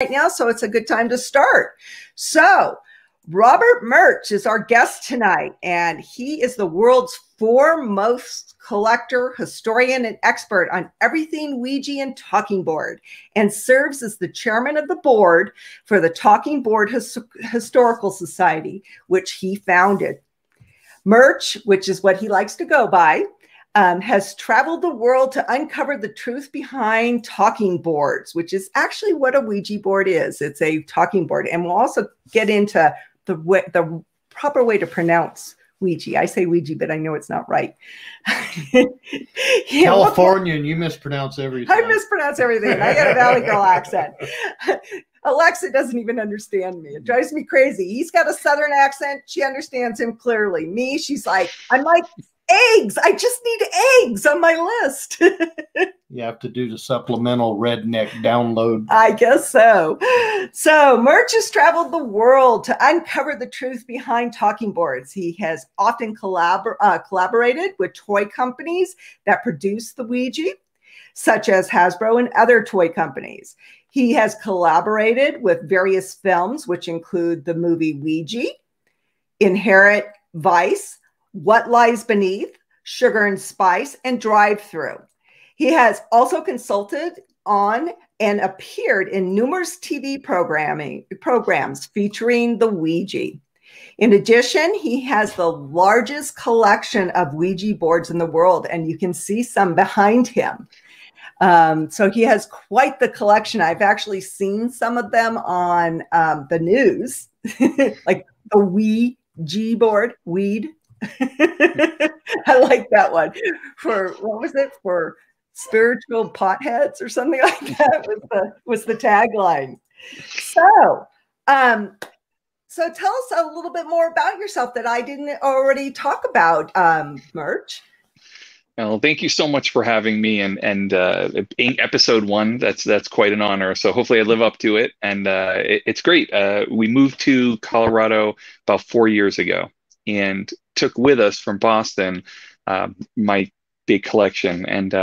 right now, so it's a good time to start. So Robert Murch is our guest tonight, and he is the world's foremost collector, historian, and expert on everything Ouija and Talking Board, and serves as the chairman of the board for the Talking Board Historical Society, which he founded. Murch, which is what he likes to go by, has traveled the world to uncover the truth behind talking boards, which is actually what a Ouija board is. It's a talking board. And we'll also get into the proper way to pronounce Ouija. I say Ouija, but I know it's not right. Californian, you mispronounce everything. I mispronounce everything. I got a Valley Girl accent. Alexa doesn't even understand me. It drives me crazy. He's got a Southern accent. She understands him clearly. Me, she's like, I'm like, eggs. I just need eggs on my list. You have to do the supplemental redneck download. I guess so. So Murch has traveled the world to uncover the truth behind talking boards. He has often collaborated with toy companies that produce the Ouija, such as Hasbro and other toy companies. He has collaborated with various films, which include the movie Ouija, Inherent Vice, What Lies Beneath, Sugar and Spice, and Drive-Thru. He has also consulted on and appeared in numerous TV programs featuring the Ouija. In addition, he has the largest collection of Ouija boards in the world, and you can see some behind him. So he has quite the collection. I've actually seen some of them on the news, like the Ouija board, weed. I like that one. For what was it? For spiritual potheads or something like that was the tagline. So tell us a little bit more about yourself that I didn't already talk about, Murch. Well, thank you so much for having me, and episode 1. That's quite an honor. So hopefully I live up to it, and it's great. We moved to Colorado about 4 years ago, and took with us from Boston my big collection. And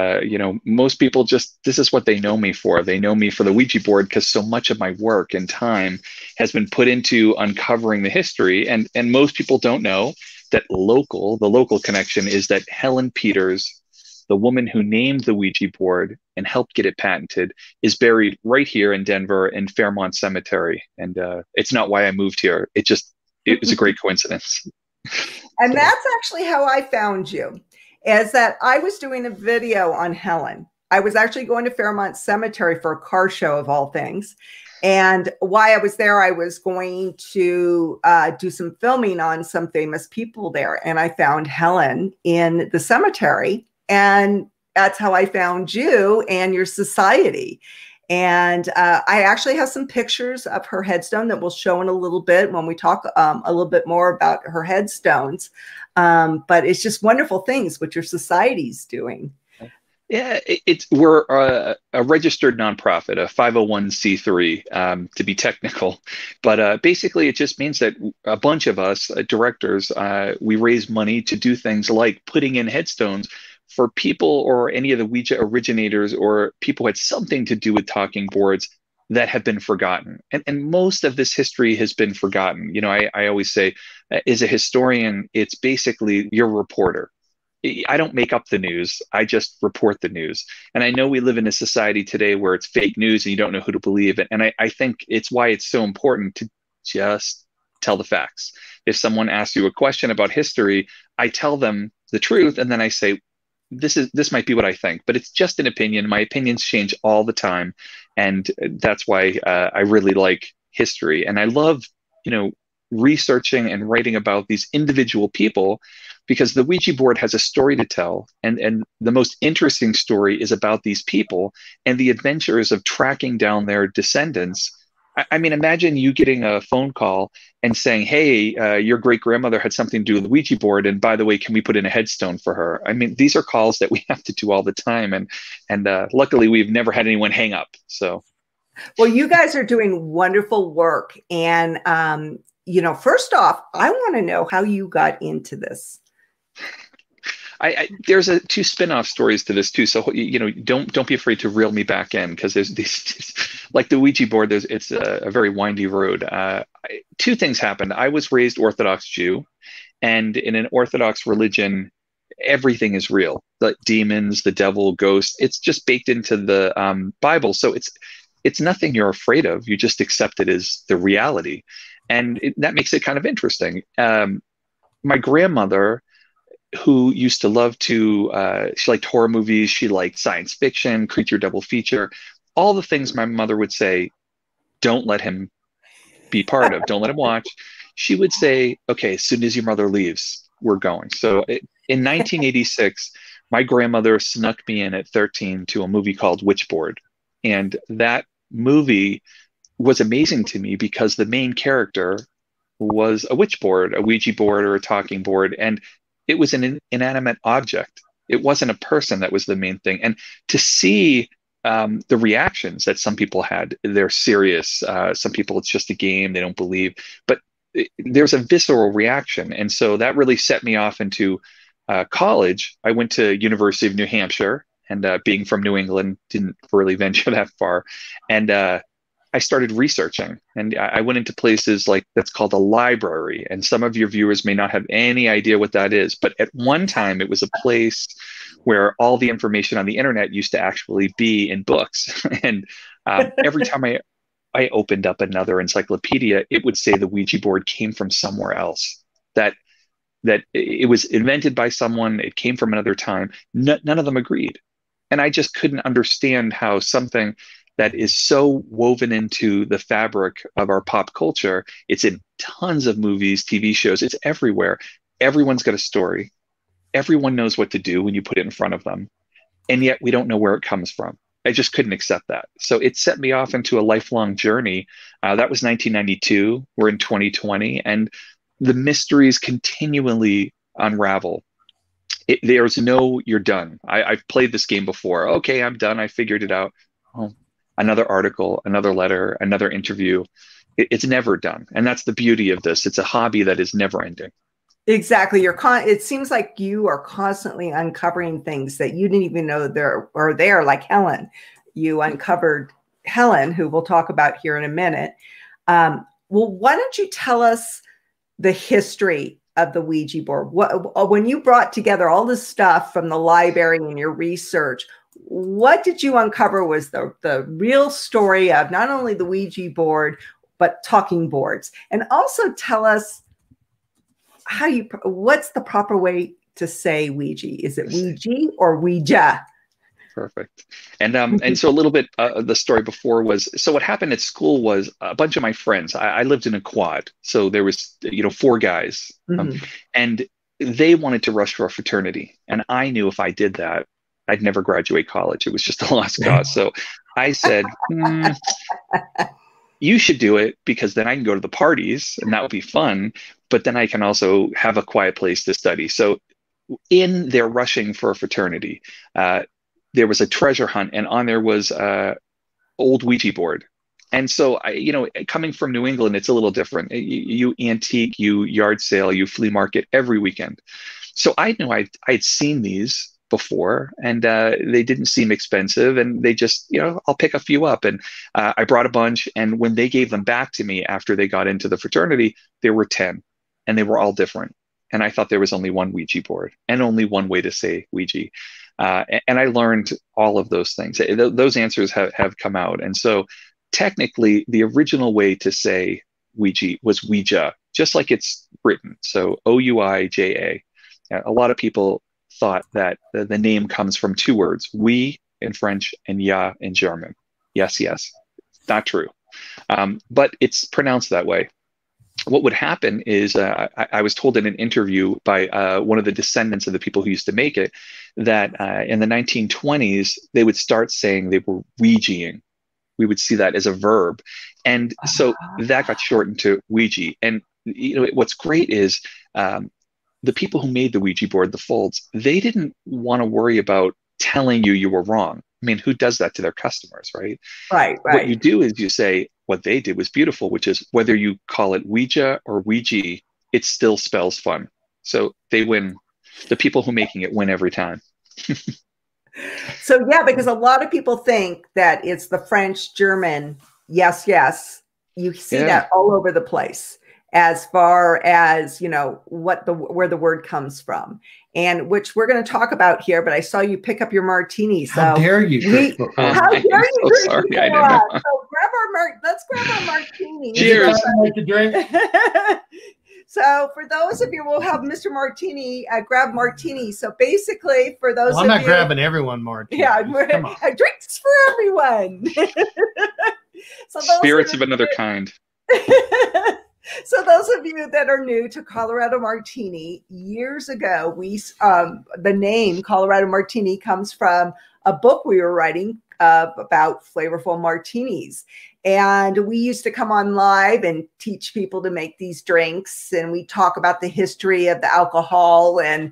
most people this is what they know me for. They know me for the Ouija board because so much of my work and time has been put into uncovering the history. And most people don't know that the local connection is that Helen Peters, the woman who named the Ouija board and helped get it patented, is buried right here in Denver in Fairmount Cemetery. And it's not why I moved here. It was a great coincidence. And that's actually how I found you, is that I was doing a video on Helen. I was actually going to Fairmount Cemetery for a car show of all things. And while I was there, I was going to do some filming on some famous people there. And I found Helen in the cemetery. And that's how I found you and your society. And I actually have some pictures of her headstone that we'll show in a little bit when we talk a little bit more about her headstones. But it's just wonderful things what your society's doing. Yeah, we're a registered nonprofit, a 501c3 to be technical. But basically, it just means that a bunch of us directors, we raise money to do things like putting in headstones for people or any of the Ouija originators or people who had something to do with talking boards that have been forgotten. And most of this history has been forgotten. I always say, as a historian, it's basically you're a reporter. I don't make up the news. I just report the news. And I know we live in a society today where it's fake news and you don't know who to believe it. And I think it's why it's so important to just tell the facts. If someone asks you a question about history, I tell them the truth. And then I say, this might be what I think, but it's just an opinion. My opinions change all the time. And that's why I really like history. And I love, researching and writing about these individual people, because the Ouija board has a story to tell. And the most interesting story is about these people and the adventures of tracking down their descendants. I mean, imagine you getting a phone call and saying, hey, your great grandmother had something to do with the Ouija board. And by the way, can we put in a headstone for her? I mean, these are calls that we have to do all the time. And luckily, we've never had anyone hang up. So, well, you guys are doing wonderful work. And, first off, I want to know how you got into this. There's two spin-off stories to this too. So don't be afraid to reel me back in, because there's these like the Ouija board. It's a very windy road. Two things happened. I was raised Orthodox Jew, and in an Orthodox religion, everything is real. The demons, the devil, ghosts. It's just baked into the Bible. So it's nothing you're afraid of. You just accept it as the reality, and that makes it kind of interesting. My grandmother, who used to love to, she liked horror movies, she liked science fiction, creature double feature, all the things my mother would say, don't let him be part of, don't let him watch. She would say, okay, as soon as your mother leaves, we're going. So in 1986, my grandmother snuck me in at 13 to a movie called Witchboard. And that movie was amazing to me because the main character was a witch board, a Ouija board or a talking board. And it was an inanimate object. It wasn't a person that was the main thing. And to see the reactions that some people had, they're serious. Some people, it's just a game, they don't believe. But there's a visceral reaction. And so that really set me off into college. I went to University of New Hampshire, and being from New England, didn't really venture that far. And I started researching, and I went into places like that's called a library. And some of your viewers may not have any idea what that is, but at one time it was a place where all the information on the internet used to actually be in books. And every time I opened up another encyclopedia, it would say the Ouija board came from somewhere else, that it was invented by someone, it came from another time. None of them agreed. And I just couldn't understand how something that is so woven into the fabric of our pop culture, it's in tons of movies, TV shows, it's everywhere. Everyone's got a story. Everyone knows what to do when you put it in front of them. And yet we don't know where it comes from. I just couldn't accept that. So it set me off into a lifelong journey. That was 1992. We're in 2020. And the mysteries continually unravel. There's no, you're done. I've played this game before. Okay, I'm done. I figured it out. Oh, another article, another letter, another interview. It's never done. And that's the beauty of this. It's a hobby that is never ending. Exactly. It seems like you are constantly uncovering things that you didn't even know are there, like Helen. You uncovered Helen, who we'll talk about here in a minute. Well, why don't you tell us the history of the Ouija board? When you brought together all this stuff from the library and your research, what did you uncover was the real story of not only the Ouija board, but talking boards? And also tell us what's the proper way to say Ouija? Is it Ouija or Ouija? Perfect. And so a little bit of the story before was, so what happened at school was a bunch of my friends, I lived in a quad. So there was, 4 guys, and they wanted to rush for a fraternity. And I knew if I did that, I'd never graduate college. It was just a lost cause. So I said, you should do it, because then I can go to the parties and that would be fun. But then I can also have a quiet place to study. So in their rushing for a fraternity, there was a treasure hunt, and on there was old Ouija board. And so, coming from New England, it's a little different. You antique, you yard sale, you flea market every weekend. So I knew I'd seen these before, and they didn't seem expensive, and they just, I'll pick a few up. And I brought a bunch, and when they gave them back to me after they got into the fraternity, there were 10, and they were all different. And I thought there was only one Ouija board and only one way to say Ouija. And I learned all of those things. Those answers have come out. And so technically, the original way to say Ouija was Ouija, just like it's written. So Ouija. A lot of people thought that the name comes from 2 words, oui in French and ja in German. Yes, yes. Not true. But it's pronounced that way. What would happen is I was told in an interview by one of the descendants of the people who used to make it that in the 1920s, they would start saying they were Ouijaing. We would see that as a verb. And so that got shortened to Ouija. And what's great is the people who made the Ouija board, the feuds, they didn't want to worry about telling you were wrong. I mean, who does that to their customers, right? Right. What you do is you say, what they did was beautiful, which is whether you call it Ouija or Ouija, it still spells fun. So they win The people who are making it win every time. So yeah, because a lot of people think that it's the French, German, yes, yes. You see that all over the place as far as, you know, where the word comes from, and which we're going to talk about here. But I saw you pick up your martini. So how dare you? How dare you? So sorry, I didn't know. So let's grab our martini. Cheers. Make a drink. So for those of you, we'll have Mr. Martini grab martini. So basically, for those, I'm not grabbing everyone martini. Yeah, drinks for everyone. So spirits of another kind. So those of you that are new to Colorado Martini, years ago, the name Colorado Martini comes from a book we were writing about flavorful martinis. And we used to come on live and teach people to make these drinks. And we talk about the history of the alcohol and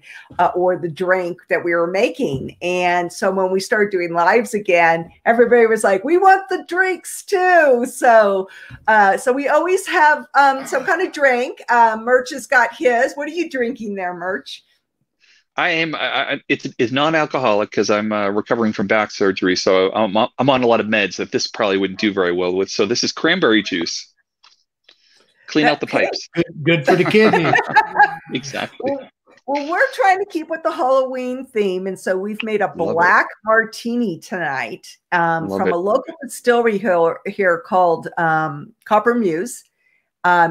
or the drink that we were making. And so when we started doing lives again, everybody was like, we want the drinks too. So we always have some kind of drink. Murch has got his. What are you drinking there, Murch? It's non-alcoholic because I'm recovering from back surgery, so I'm on a lot of meds that this probably wouldn't do very well with. So this is cranberry juice. Clean out the pipes. Good for the kidneys. Exactly. Well, we're trying to keep with the Halloween theme, and so we've made a black martini tonight from a local distillery here called Copper Muse.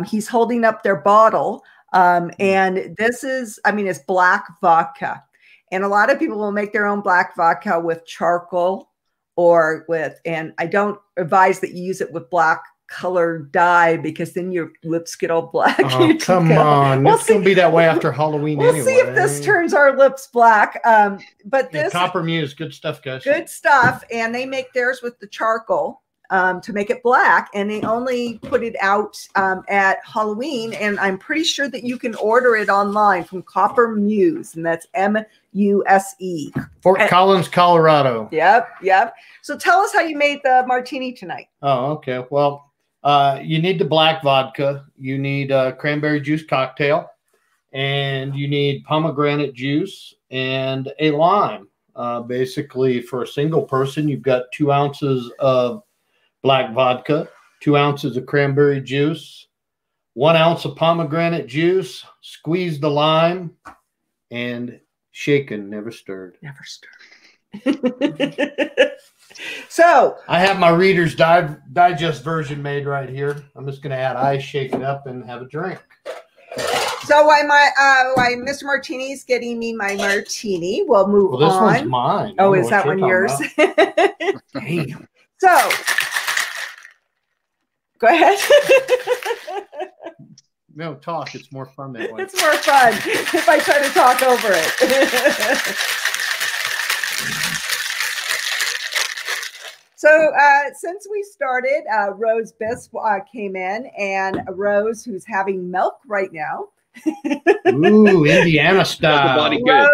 He's holding up their bottle. And this is, it's black vodka, and a lot of people will make their own black vodka with charcoal and I don't advise that you use it with black colored dye because then your lips get all black. Oh, come on. It's going to be that way after Halloween anyway. We'll see if this turns our lips black. But this Copper Muse, good stuff, guys. Good stuff. And they make theirs with the charcoal. To make it black, and they only put it out at Halloween, and I'm pretty sure that you can order it online from Copper Muse, and that's M-U-S-E. Fort Collins, Colorado. Yep. So tell us how you made the martini tonight. Oh, okay. Well, you need the black vodka, you need a cranberry juice cocktail, and you need pomegranate juice and a lime. Basically, for a single person, you've got 2 ounces of black vodka, 2 ounces of cranberry juice, 1 ounce of pomegranate juice, squeeze the lime, and shaken, never stirred. Never stirred. So I have my Reader's Digest version made right here. I'm just going to add ice, shake it up, and have a drink. So while Mr. Martini's getting me my martini, we'll move on. This one's mine. Oh, is that one yours? Damn. So go ahead. No, talk. It's more fun that way. It's more fun if I try to talk over it. So since we started, Rose Biss came in, and Rose, who's having milk right now. Ooh, Indiana style. Rose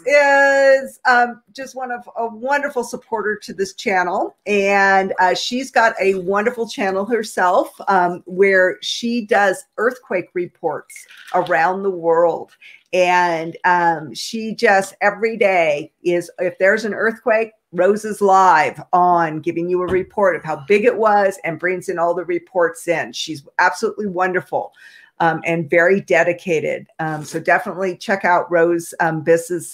is just a wonderful supporter to this channel, and she's got a wonderful channel herself where she does earthquake reports around the world. And she just every day if there's an earthquake, Rose is live on giving you a report of how big it was and brings in all the reports in. She's absolutely wonderful. And very dedicated. So definitely check out Rose Biss's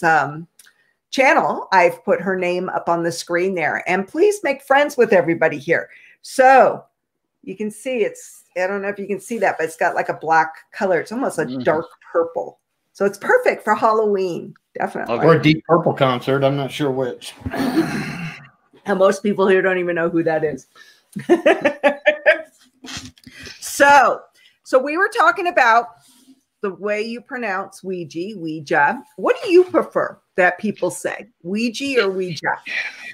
channel. I've put her name up on the screen there. And please make friends with everybody here. So you can see I don't know if you can see that, but it's got like a black color. It's almost a dark purple. So it's perfect for Halloween, definitely. Or a Deep Purple concert. I'm not sure which. And most people here don't even know who that is. So we were talking about the way you pronounce Ouija. What do you prefer that people say, Ouija or Ouija?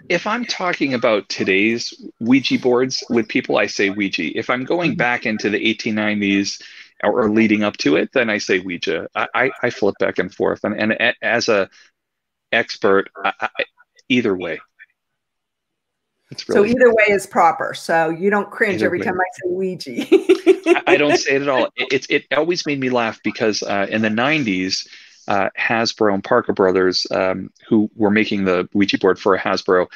If I'm talking about today's Ouija boards with people, I say Ouija. If I'm going back into the 1890s or leading up to it, then I say Ouija. I flip back and forth. And as a expert, either way. So either way is proper. So you don't cringe every time I say Ouija. I don't say it at all. It always made me laugh because in the 90s, Hasbro and Parker Brothers, who were making the Ouija board for Hasbro,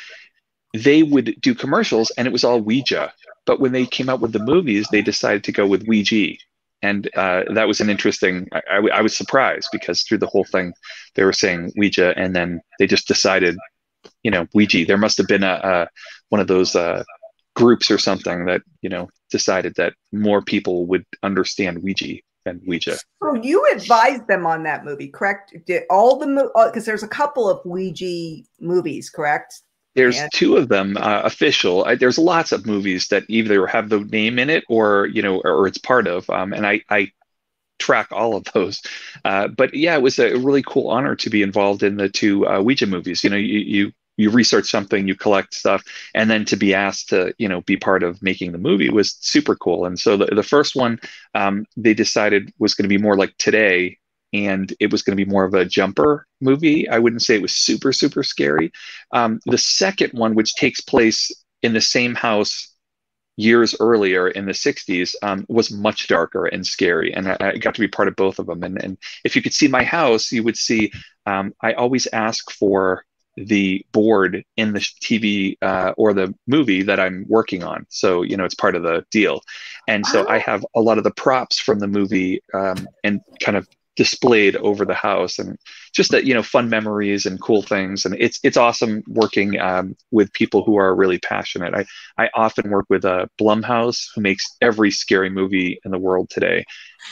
they would do commercials and it was all Ouija. But when they came out with the movies, they decided to go with Ouija. And that was an interesting, I was surprised because through the whole thing, they were saying Ouija, and then they just decided, you know, Ouija. There must have been one of those groups or something that, you know, decided that more people would understand Ouija than Ouija. So you advised them on that movie, correct? Did all the because there's a couple of Ouija movies, correct? There's two of them official. There's lots of movies that either have the name in it or, you know, or it's part of. And I track all of those. But yeah, it was a really cool honor to be involved in the two Ouija movies. You know, you research something, you collect stuff, and then to be asked to, you know, be part of making the movie was super cool. And so the first one they decided was going to be more like Today, and it was going to be more of a jumper movie. I wouldn't say it was super, super scary. The second one, which takes place in the same house years earlier in the 60s, was much darker and scary. And I got to be part of both of them. And if you could see my house, you would see I always ask for the board in the TV or the movie that I'm working on. So, you know, it's part of the deal. And so I have a lot of the props from the movie and kind of displayed over the house, and just that, you know, fun memories and cool things. And it's awesome working with people who are really passionate. I often work with Blumhouse, who makes every scary movie in the world today,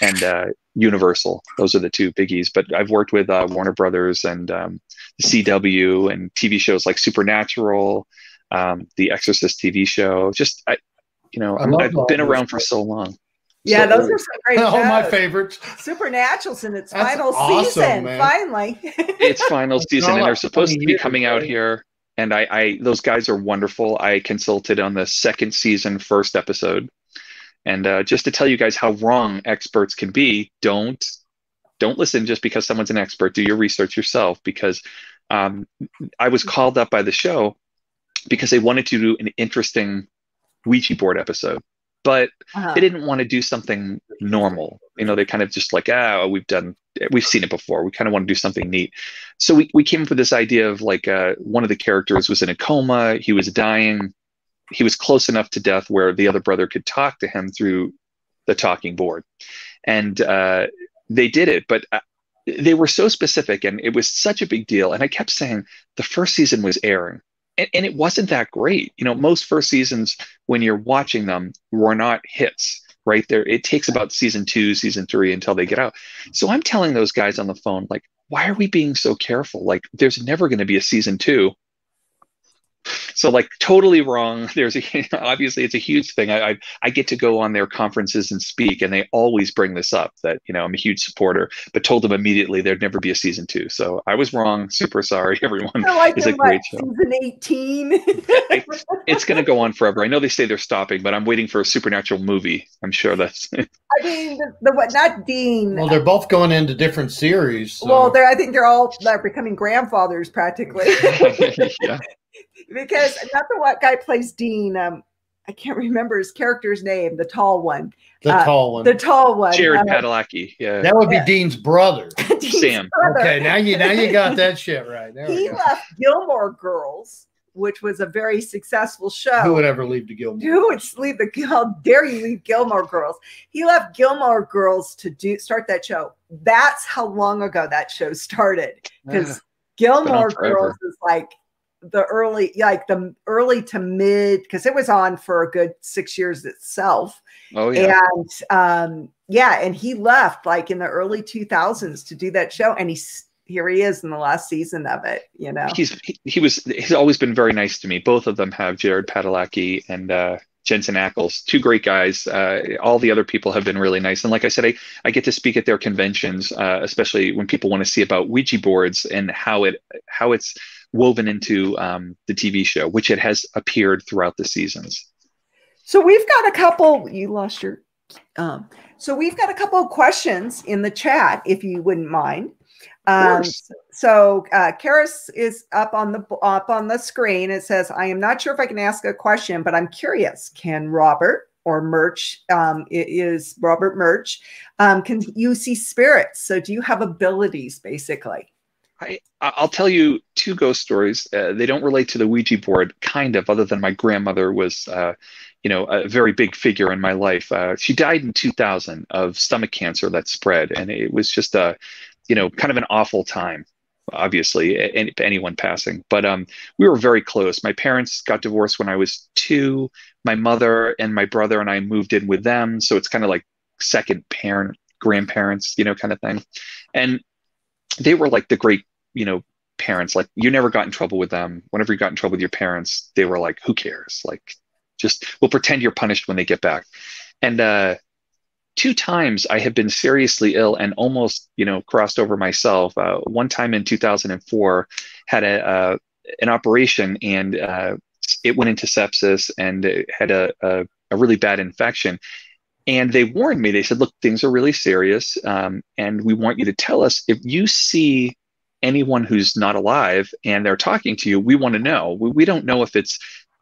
and Universal. Those are the two biggies. But I've worked with Warner Brothers and the CW and TV shows like Supernatural, the Exorcist TV show. Just you know, I've been around for so long. Yeah, those are some great shows. Oh, my favorites. Supernatural's in its final season, man. Finally. Its final season, and they're supposed to be coming out here. And those guys are wonderful. I consulted on the second season, first episode. And just to tell you guys how wrong experts can be, don't listen just because someone's an expert. Do your research yourself, because I was called up by the show because they wanted to do an interesting Ouija board episode. But they didn't want to do something normal. You know, they kind of just like, we've seen it before. We kind of want to do something neat. So we came up with this idea of like one of the characters was in a coma. He was dying. He was close enough to death where the other brother could talk to him through the talking board. And they did it, but they were so specific and it was such a big deal. And I kept saying the first season was airing. And it wasn't that great. You know, most first seasons, when you're watching them, were not hits, right? It takes about season 2, season 3 until they get out. So I'm telling those guys on the phone, like, why are we being so careful? Like, there's never going to be a season 2. So like totally wrong. There's obviously it's a huge thing. I get to go on their conferences and speak, and they always bring this up that, you know, I'm a huge supporter, but told them immediately there'd never be a season 2. So I was wrong. Super sorry, everyone. It's a great show. Season 18. It's going to go on forever. I know they say they're stopping, but I'm waiting for a supernatural movie. I'm sure that's. I mean, not Dean. Well, they're both going into different series. So. Well, I think they're becoming grandfathers practically. Yeah. Because not the guy plays Dean. I can't remember his character's name. The tall one. The tall one. Jared Padalecki. Yeah. That would be Dean's brother. Dean's Sam. brother. Okay, now you got that shit right. He left Gilmore Girls, which was a very successful show. Who would ever leave the Gilmore? Who would leave how dare you leave Gilmore Girls? He left Gilmore Girls to start that show. That's how long ago that show started. Because Gilmore Girls is like the early to mid, because it was on for a good 6 years itself. Oh yeah. And and he left like in the early 2000s to do that show, and here he is in the last season of it. You know, he's always been very nice to me. Both of them have, Jared Padalecki and Jensen Ackles, two great guys. All the other people have been really nice. And like I said, I get to speak at their conventions, especially when people want to see about Ouija boards and how it's woven into the TV show, which it has appeared throughout the seasons. So we've got a couple. You lost your. So we've got a couple of questions in the chat, if you wouldn't mind. So Karis is up on the screen. It says, "I am not sure if I can ask a question, but I'm curious. Can Robert or Murch, it is Robert Murch. Can you see spirits? So do you have abilities, basically? I'll tell you two ghost stories. They don't relate to the Ouija board, kind of, other than my grandmother was, a very big figure in my life. She died in 2000 of stomach cancer that spread, and it was just kind of an awful time, obviously, anyone passing. But we were very close. My parents got divorced when I was 2. My mother and my brother and I moved in with them, so it's kind of like second parent, grandparents, kind of thing. And they were like the great, parents. Like, you never got in trouble with them. Whenever you got in trouble with your parents, they were like, who cares? Like, just we'll pretend you're punished when they get back. And 2 times I have been seriously ill and almost, crossed over myself. One time in 2004, had an operation, and it went into sepsis, and it had a really bad infection. And they warned me. They said, look, things are really serious, and we want you to tell us if you see anyone who's not alive and they're talking to you. We want to know. We don't know if it's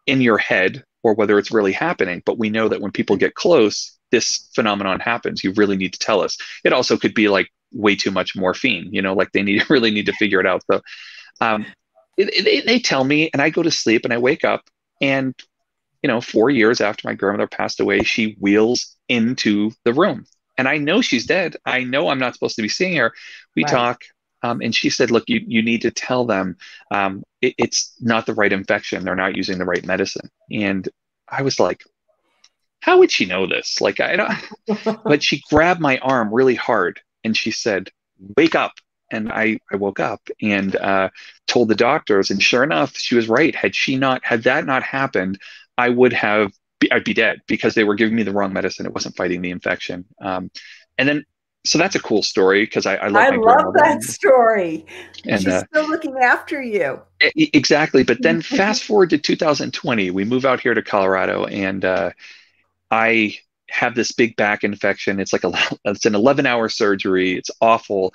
in your head or whether it's really happening, but we know that when people get close, this phenomenon happens. You really need to tell us. It also could be like way too much morphine, like they really need to figure it out. So they tell me, and I go to sleep and I wake up, and 4 years after my grandmother passed away, she wheels into the room, and I know she's dead. I know I'm not supposed to be seeing her. We talk, and she said, look, you need to tell them it's not the right infection. They're not using the right medicine. And I was like, how would she know this? Like, I don't, but she grabbed my arm really hard and she said, wake up. And I woke up and told the doctors, and sure enough, she was right. Had that not happened, I'd be dead, because they were giving me the wrong medicine. It wasn't fighting the infection. So that's a cool story, because I love that story. And she's still looking after you. Exactly. But then fast forward to 2020, we move out here to Colorado, and I have this big back infection. It's an 11-hour surgery. It's awful.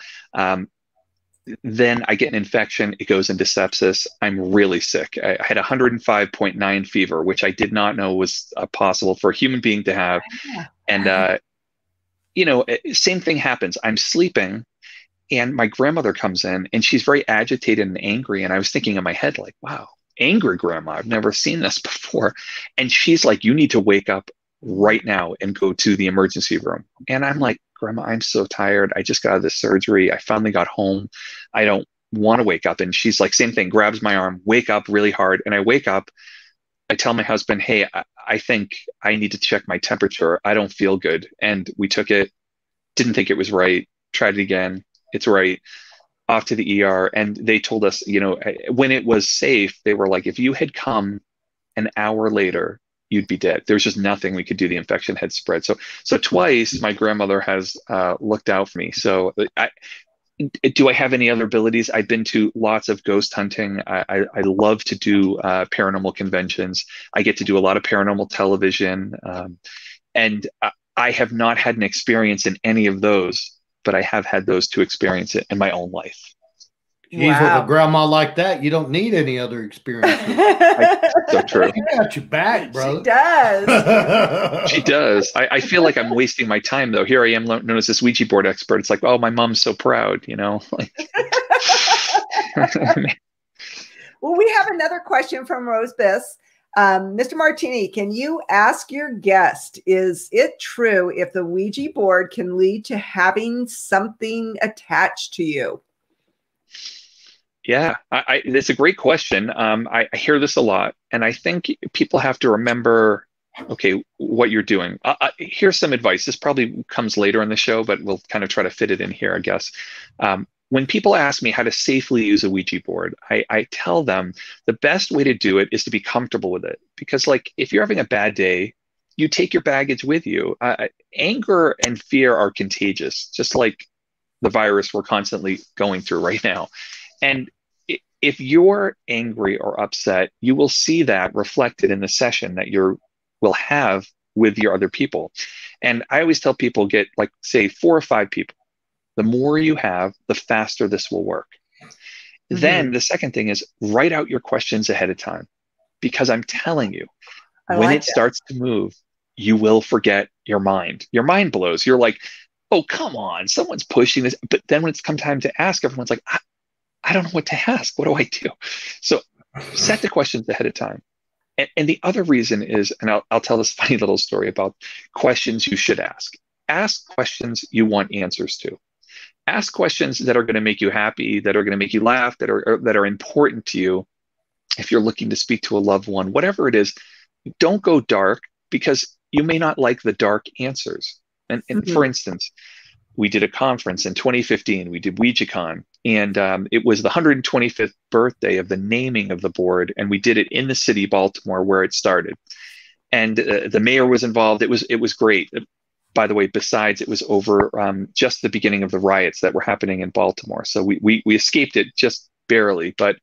Then I get an infection. It goes into sepsis. I'm really sick. I had 105.9 fever, which I did not know was possible for a human being to have. And, same thing happens. I'm sleeping, and my grandmother comes in, and she's very agitated and angry. And I was thinking in my head, like, wow, angry grandma. I've never seen this before. And she's like, you need to wake up right now and go to the emergency room. And I'm like, Grandma, I'm so tired. I just got out of the surgery. I finally got home. I don't want to wake up. And she's like, same thing, grabs my arm, wake up really hard. And I wake up. I tell my husband, hey, I think I need to check my temperature. I don't feel good. And we took it, didn't think it was right, tried it again. It's right. Off to the ER. And they told us, when it was safe, they were like, if you had come an hour later, you'd be dead. There's just nothing we could do. The infection had spread. So twice my grandmother has looked out for me. So do I have any other abilities? I've been to lots of ghost hunting. I love to do paranormal conventions. I get to do a lot of paranormal television. And I have not had an experience in any of those, but I have had those to experience it in my own life. Geez, with a grandma like that, you don't need any other experiences. So true. She got your back, bro. She does. She does. I feel like I'm wasting my time, though. Here I am, known as this Ouija board expert. It's like, oh, my mom's so proud, Like, well, we have another question from Rose Biss. Mr. Martini, can you ask your guest, is it true if the Ouija board can lead to having something attached to you? Yeah, it's a great question. I hear this a lot, and I think people have to remember, okay, what you're doing. Here's some advice. This probably comes later in the show, but we'll kind of try to fit it in here, I guess. When people ask me how to safely use a Ouija board, I tell them the best way to do it is to be comfortable with it. Because, like, if you're having a bad day, you take your baggage with you. Anger and fear are contagious, just like the virus we're constantly going through right now. And if you're angry or upset, you will see that reflected in the session that you will have with your other people. And I always tell people, get, like, say 4 or 5 people. The more you have, the faster this will work. Mm-hmm. Then the second thing is write out your questions ahead of time, because I'm telling you, when it starts to move, you will forget your mind. Your mind blows. You're like, oh, come on, someone's pushing this. But then when it's come time to ask, everyone's like, I don't know what to ask. What do I do? So set the questions ahead of time. And the other reason is, and I'll tell this funny little story about questions you should ask. Ask questions you want answers to. Ask questions that are going to make you happy, that are going to make you laugh, that are important to you. If you're looking to speak to a loved one, whatever it is, don't go dark, because you may not like the dark answers. And for instance, we did a conference in 2015. We did WouijaCon, and it was the 125th birthday of the naming of the board, and we did it in the city, Baltimore, where it started. And the mayor was involved. It was great. By the way, besides, it was over just the beginning of the riots that were happening in Baltimore, so we escaped it just barely. But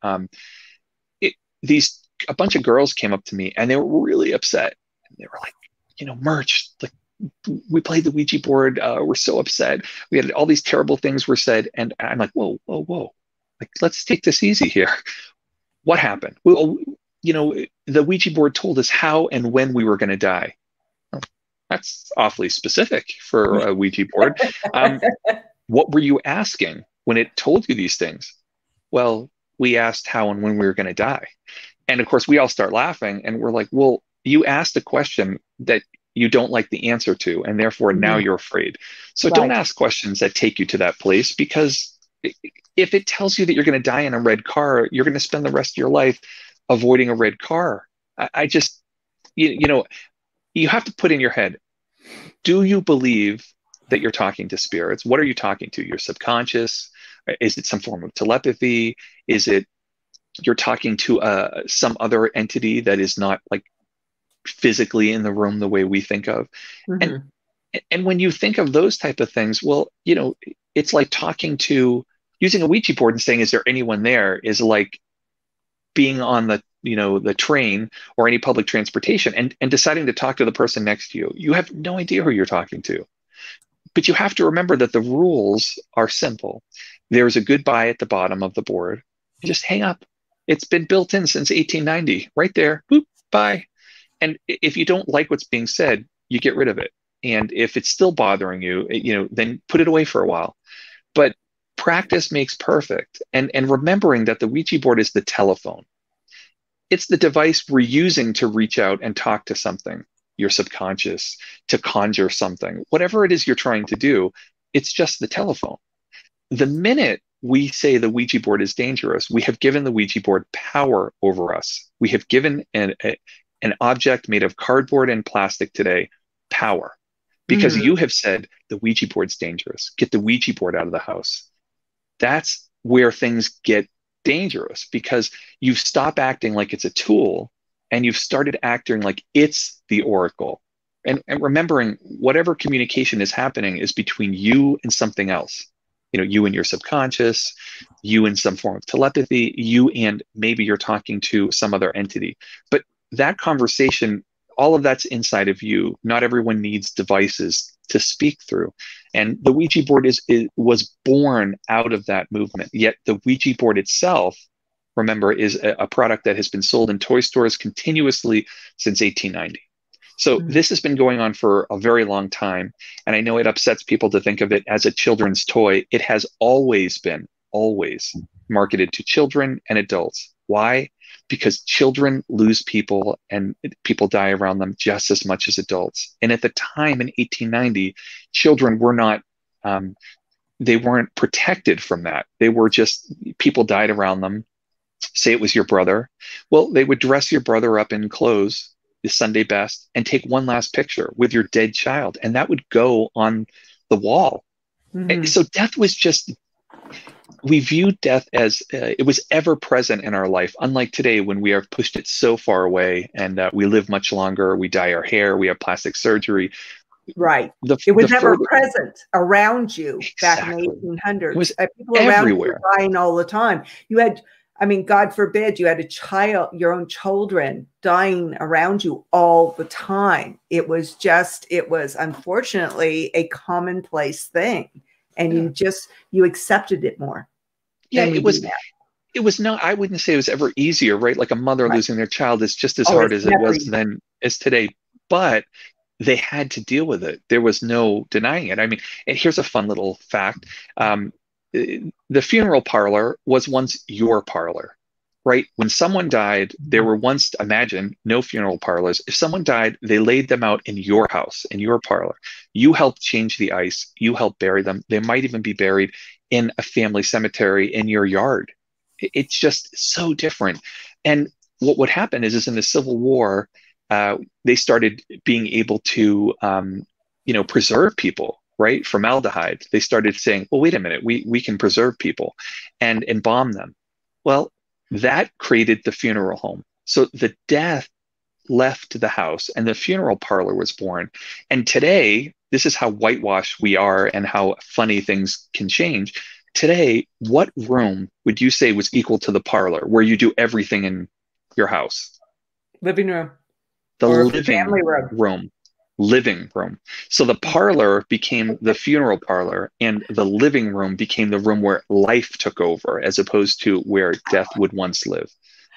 a bunch of girls came up to me, and they were really upset. And they were like, Murch, like, we played the Ouija board. We're so upset. We had all these terrible things were said. And I'm like, whoa. Like, let's take this easy here. What happened? Well, the Ouija board told us how and when we were going to die. Oh, that's awfully specific for a Ouija board. What were you asking when it told you these things? Well, we asked how and when we were going to die. And of course, we all start laughing, and we're like, well, you asked a question that you don't like the answer to, and therefore now you're afraid. So don't ask questions that take you to that place, because if it tells you that you're going to die in a red car, you're going to spend the rest of your life avoiding a red car. I just, you have to put in your head, do you believe that you're talking to spirits? What are you talking to? Your subconscious? Is it some form of telepathy? Is it you're talking to some other entity that is not like physically in the room the way we think of? And when you think of those type of things, well, it's like using a Ouija board and saying, is there anyone there, is like being on the train or any public transportation and deciding to talk to the person next to you. You have no idea who you're talking to. But you have to remember that the rules are simple. There's a goodbye at the bottom of the board. You just hang up. It's been built in since 1890, right there. Boop, bye. And if you don't like what's being said, you get rid of it. And if it's still bothering you, then put it away for a while. But practice makes perfect. And remembering that the Ouija board is the telephone. It's the device we're using to reach out and talk to something, your subconscious, to conjure something. Whatever it is you're trying to do, it's just the telephone. The minute we say the Ouija board is dangerous, we have given the Ouija board power over us. We have given an object made of cardboard and plastic today power, because you have said the Ouija board's dangerous. Get the Ouija board out of the house. That's where things get dangerous, because you've stopped acting like it's a tool and you've started acting like it's the oracle. And remembering whatever communication is happening is between you and something else. You and your subconscious, you and some form of telepathy, you and maybe you're talking to some other entity. But that conversation, all of that's inside of you. Not everyone needs devices to speak through. And the Ouija board was born out of that movement. Yet the Ouija board itself, remember, is a product that has been sold in toy stores continuously since 1890. So this has been going on for a very long time. And I know it upsets people to think of it as a children's toy. It has always been, marketed to children and adults. Why? Because children lose people and people die around them just as much as adults. And at the time in 1890, children were not, they weren't protected from that. They were just, people died around them. Say it was your brother. Well, they would dress your brother up in clothes, the Sunday best, and take one last picture with your dead child. And that would go on the wall. And so death was just, we viewed death as it was ever present in our life, unlike today when we have pushed it so far away and we live much longer, we dye our hair, we have plastic surgery. Right. It was never present around you back in the 1800s. It was people everywhere. Around you dying all the time. You had, God forbid, you had a child, your own children dying around you all the time. It was unfortunately a commonplace thing. And you accepted it more. Yeah, it was not, I wouldn't say it was ever easier, right? Like a mother losing their child is just as hard as it was then as today. But they had to deal with it. There was no denying it. I mean, and here's a fun little fact. The funeral parlor was once your parlor, right? When someone died, there were once, imagine, no funeral parlors. If someone died, they laid them out in your house, in your parlor. You helped change the ice. You helped bury them. They might even be buried in a family cemetery in your yard. It's just so different. And what would happen is in the Civil War, they started being able to, preserve people, right? Formaldehyde. They started saying, well, wait a minute, we can preserve people and embalm them. Well, that created the funeral home. So the death left the house and the funeral parlor was born. And today, this is how whitewashed we are and how funny things can change. Today, what room would you say was equal to the parlor where you do everything in your house? Living room. The or living family room. Living room. So the parlor became the funeral parlor, and the living room became the room where life took over, as opposed to where death would once live.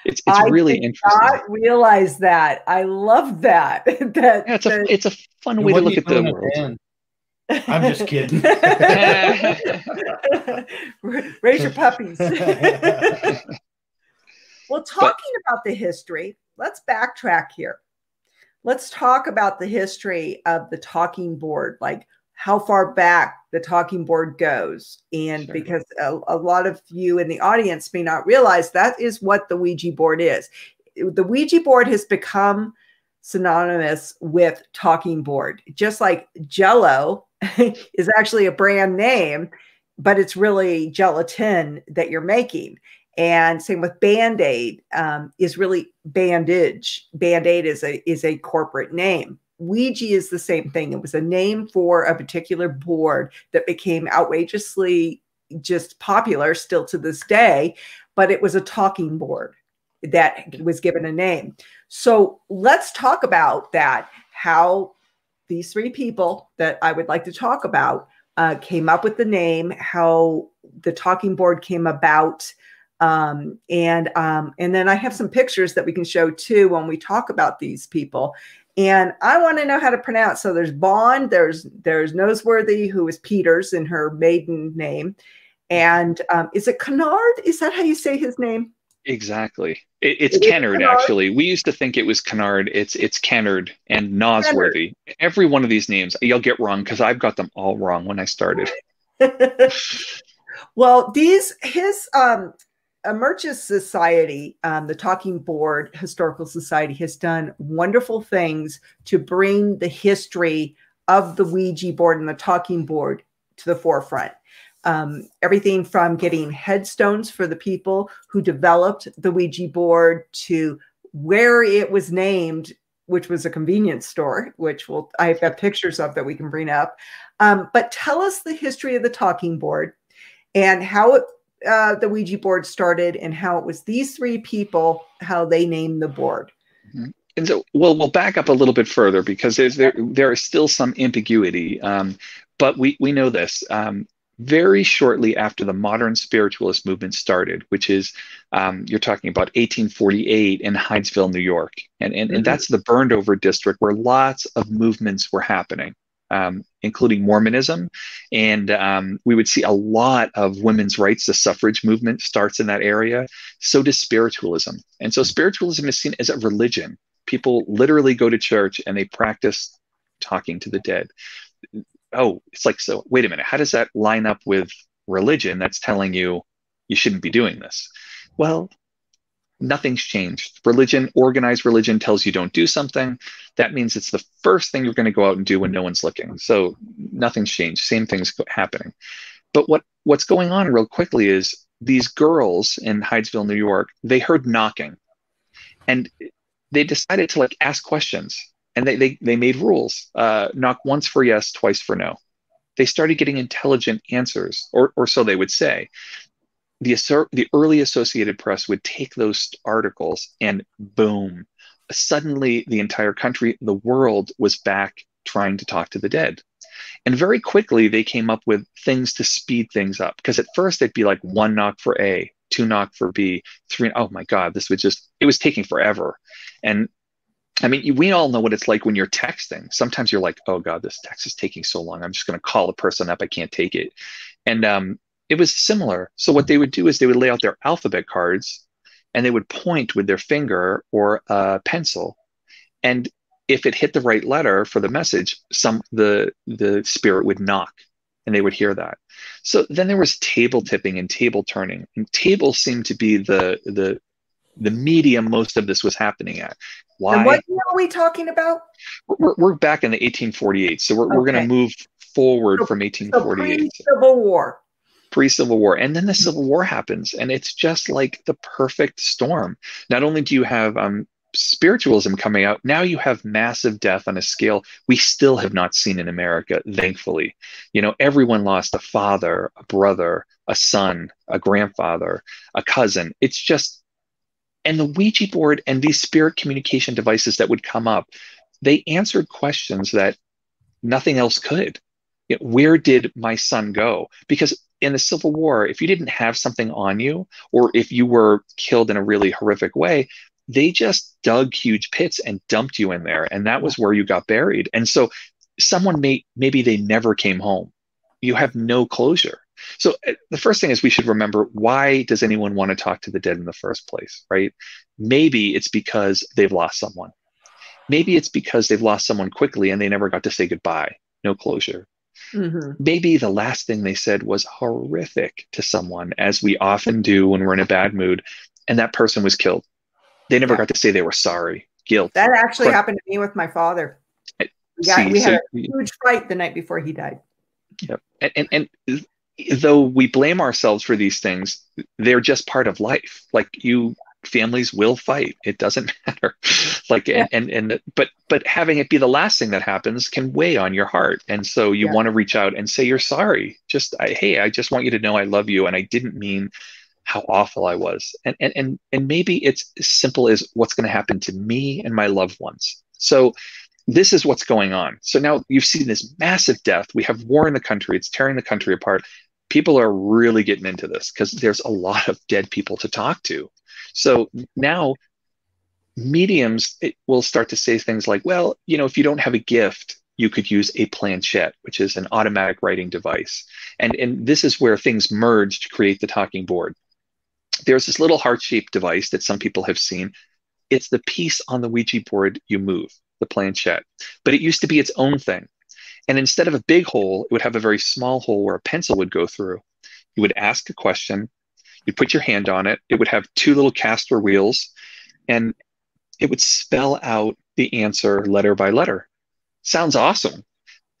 It's really interesting. I did not realize that. I love that. It's a fun way to look at the world. I'm just kidding. Raise your puppies. Well, talking about the history, let's backtrack here. Let's talk about the history of the talking board, like how far back the talking board goes. And sure. Because a lot of you in the audience may not realize that is what the Ouija board is. The Ouija board has become synonymous with talking board, just like Jell-O is actually a brand name, but it's really gelatin that you're making. And same with Band-Aid is really bandage. Band-Aid is a corporate name. Ouija is the same thing. It was a name for a particular board that became outrageously just popular still to this day, but it was a talking board that was given a name. So let's talk about that, how these three people that I would like to talk about came up with the name, how the talking board came about. And then I have some pictures that we can show too when we talk about these people. And I want to know how to pronounce. So there's Bond, there's Nosworthy, who is Peters in her maiden name. And is it Kennard? Is that how you say his name? Exactly. It's Kennard, actually. We used to think it was Kennard. It's Kennard and Nosworthy. Kennard. Every one of these names you'll get wrong because I've got them all wrong when I started. Well, Murch's Society, the Talking Board Historical Society, has done wonderful things to bring the history of the Ouija board and the talking board to the forefront. Everything from getting headstones for the people who developed the Ouija board to where it was named, which was a convenience store, which I've got pictures of that we can bring up. But tell us the history of the talking board and how the Ouija board started and how it was these three people, how they named the board. Mm-hmm. And so, we'll back up a little bit further because there is still some ambiguity. But we know this. Very shortly after the modern spiritualist movement started, which is, you're talking about 1848 in Hydesville, New York. And that's the burned over district where lots of movements were happening. Including Mormonism. And we would see a lot of women's rights. The suffrage movement starts in that area. So does spiritualism. And so spiritualism is seen as a religion. People literally go to church and they practice talking to the dead. Oh, it's like, so wait a minute. How does that line up with religion that's telling you you shouldn't be doing this? Well, nothing's changed. Religion, organized religion, tells you don't do something. That means it's the first thing you're going to go out and do when no one's looking. So nothing's changed. Same thing's happening. But what's going on real quickly is these girls in Hydesville, New York, they heard knocking. And they decided to ask questions. And they made rules. Knock once for yes, twice for no. They started getting intelligent answers, or so they would say. The early Associated Press would take those articles and boom, suddenly the entire country, the world was back trying to talk to the dead. And very quickly they came up with things to speed things up. Because at first it'd be like 1 knock for A, 2 knock for B, 3, oh my God, it was taking forever. And I mean, we all know what it's like when you're texting. Sometimes you're like, oh God, this text is taking so long. I'm just going to call the person up. I can't take it. And it was similar. So what they would do is they would lay out their alphabet cards and they would point with their finger or a pencil. And if it hit the right letter for the message, the spirit would knock and they would hear that. So then there was table tipping and table turning. And tables seemed to be the medium most of this was happening at. Why? And what year are we talking about? We're back in the 1848. So we're going to move forward from 1848. Pre-Civil War. Pre-Civil War. And then the Civil War happens. And it's just like the perfect storm. Not only do you have spiritualism coming out, now you have massive death on a scale we still have not seen in America, thankfully. You know, everyone lost a father, a brother, a son, a grandfather, a cousin. It's just, and the Ouija board and these spirit communication devices that would come up, they answered questions that nothing else could. You know, where did my son go? Because in the Civil War, if you didn't have something on you, or if you were killed in a really horrific way, they just dug huge pits and dumped you in there. And that was where you got buried. And so maybe they never came home. You have no closure. So the first thing is we should remember, why does anyone want to talk to the dead in the first place, right? Maybe it's because they've lost someone. Maybe it's because they've lost someone quickly and they never got to say goodbye. No closure. Mm-hmm. Maybe the last thing they said was horrific to someone, as we often do when we're in a bad mood, and that person was killed. They never got to say they were sorry. Guilt. That actually happened to me with my father. We had a huge fight the night before he died. Yep. And though we blame ourselves for these things, they're just part of life. Like, families will fight. It doesn't matter. Like, but having it be the last thing that happens can weigh on your heart. And so you want to reach out and say, you're sorry. Hey, I just want you to know I love you. And I didn't mean how awful I was. And maybe it's as simple as what's going to happen to me and my loved ones. So this is what's going on. So now you've seen this massive death. We have war in the country. It's tearing the country apart. People are really getting into this because there's a lot of dead people to talk to. So now mediums will start to say things like, well, you know, if you don't have a gift, you could use a planchette, which is an automatic writing device. And this is where things merge to create the talking board. There's this little heart-shaped device that some people have seen. It's the piece on the Ouija board you move, the planchette. But it used to be its own thing. And instead of a big hole, it would have a very small hole where a pencil would go through. You would ask a question. You put your hand on it. It would have two little caster wheels, and it would spell out the answer letter by letter. Sounds awesome.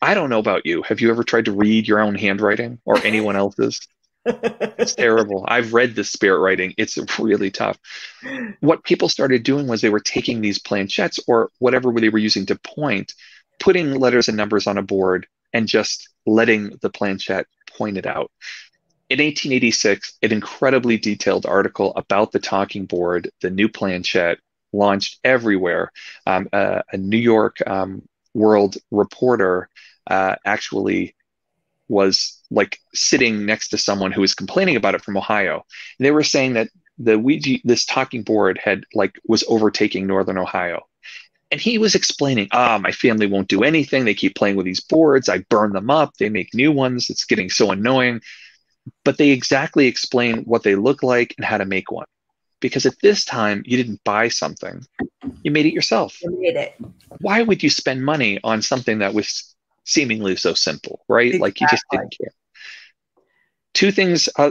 I don't know about you. Have you ever tried to read your own handwriting or anyone else's? It's terrible. I've read the spirit writing. It's really tough. What people started doing was they were taking these planchettes or whatever they were using to point, putting letters and numbers on a board, and just letting the planchette point it out. In 1886, an incredibly detailed article about the talking board, the new planchette, launched everywhere. A New York World reporter actually was like sitting next to someone who was complaining about it from Ohio. And they were saying that this talking board was overtaking Northern Ohio. And he was explaining, my family won't do anything. They keep playing with these boards. I burn them up. They make new ones. It's getting so annoying. But they exactly explain what they look like and how to make one. Because at this time, you didn't buy something. You made it yourself. You made it. Why would you spend money on something that was seemingly so simple, right? Exactly. Like, you just didn't care.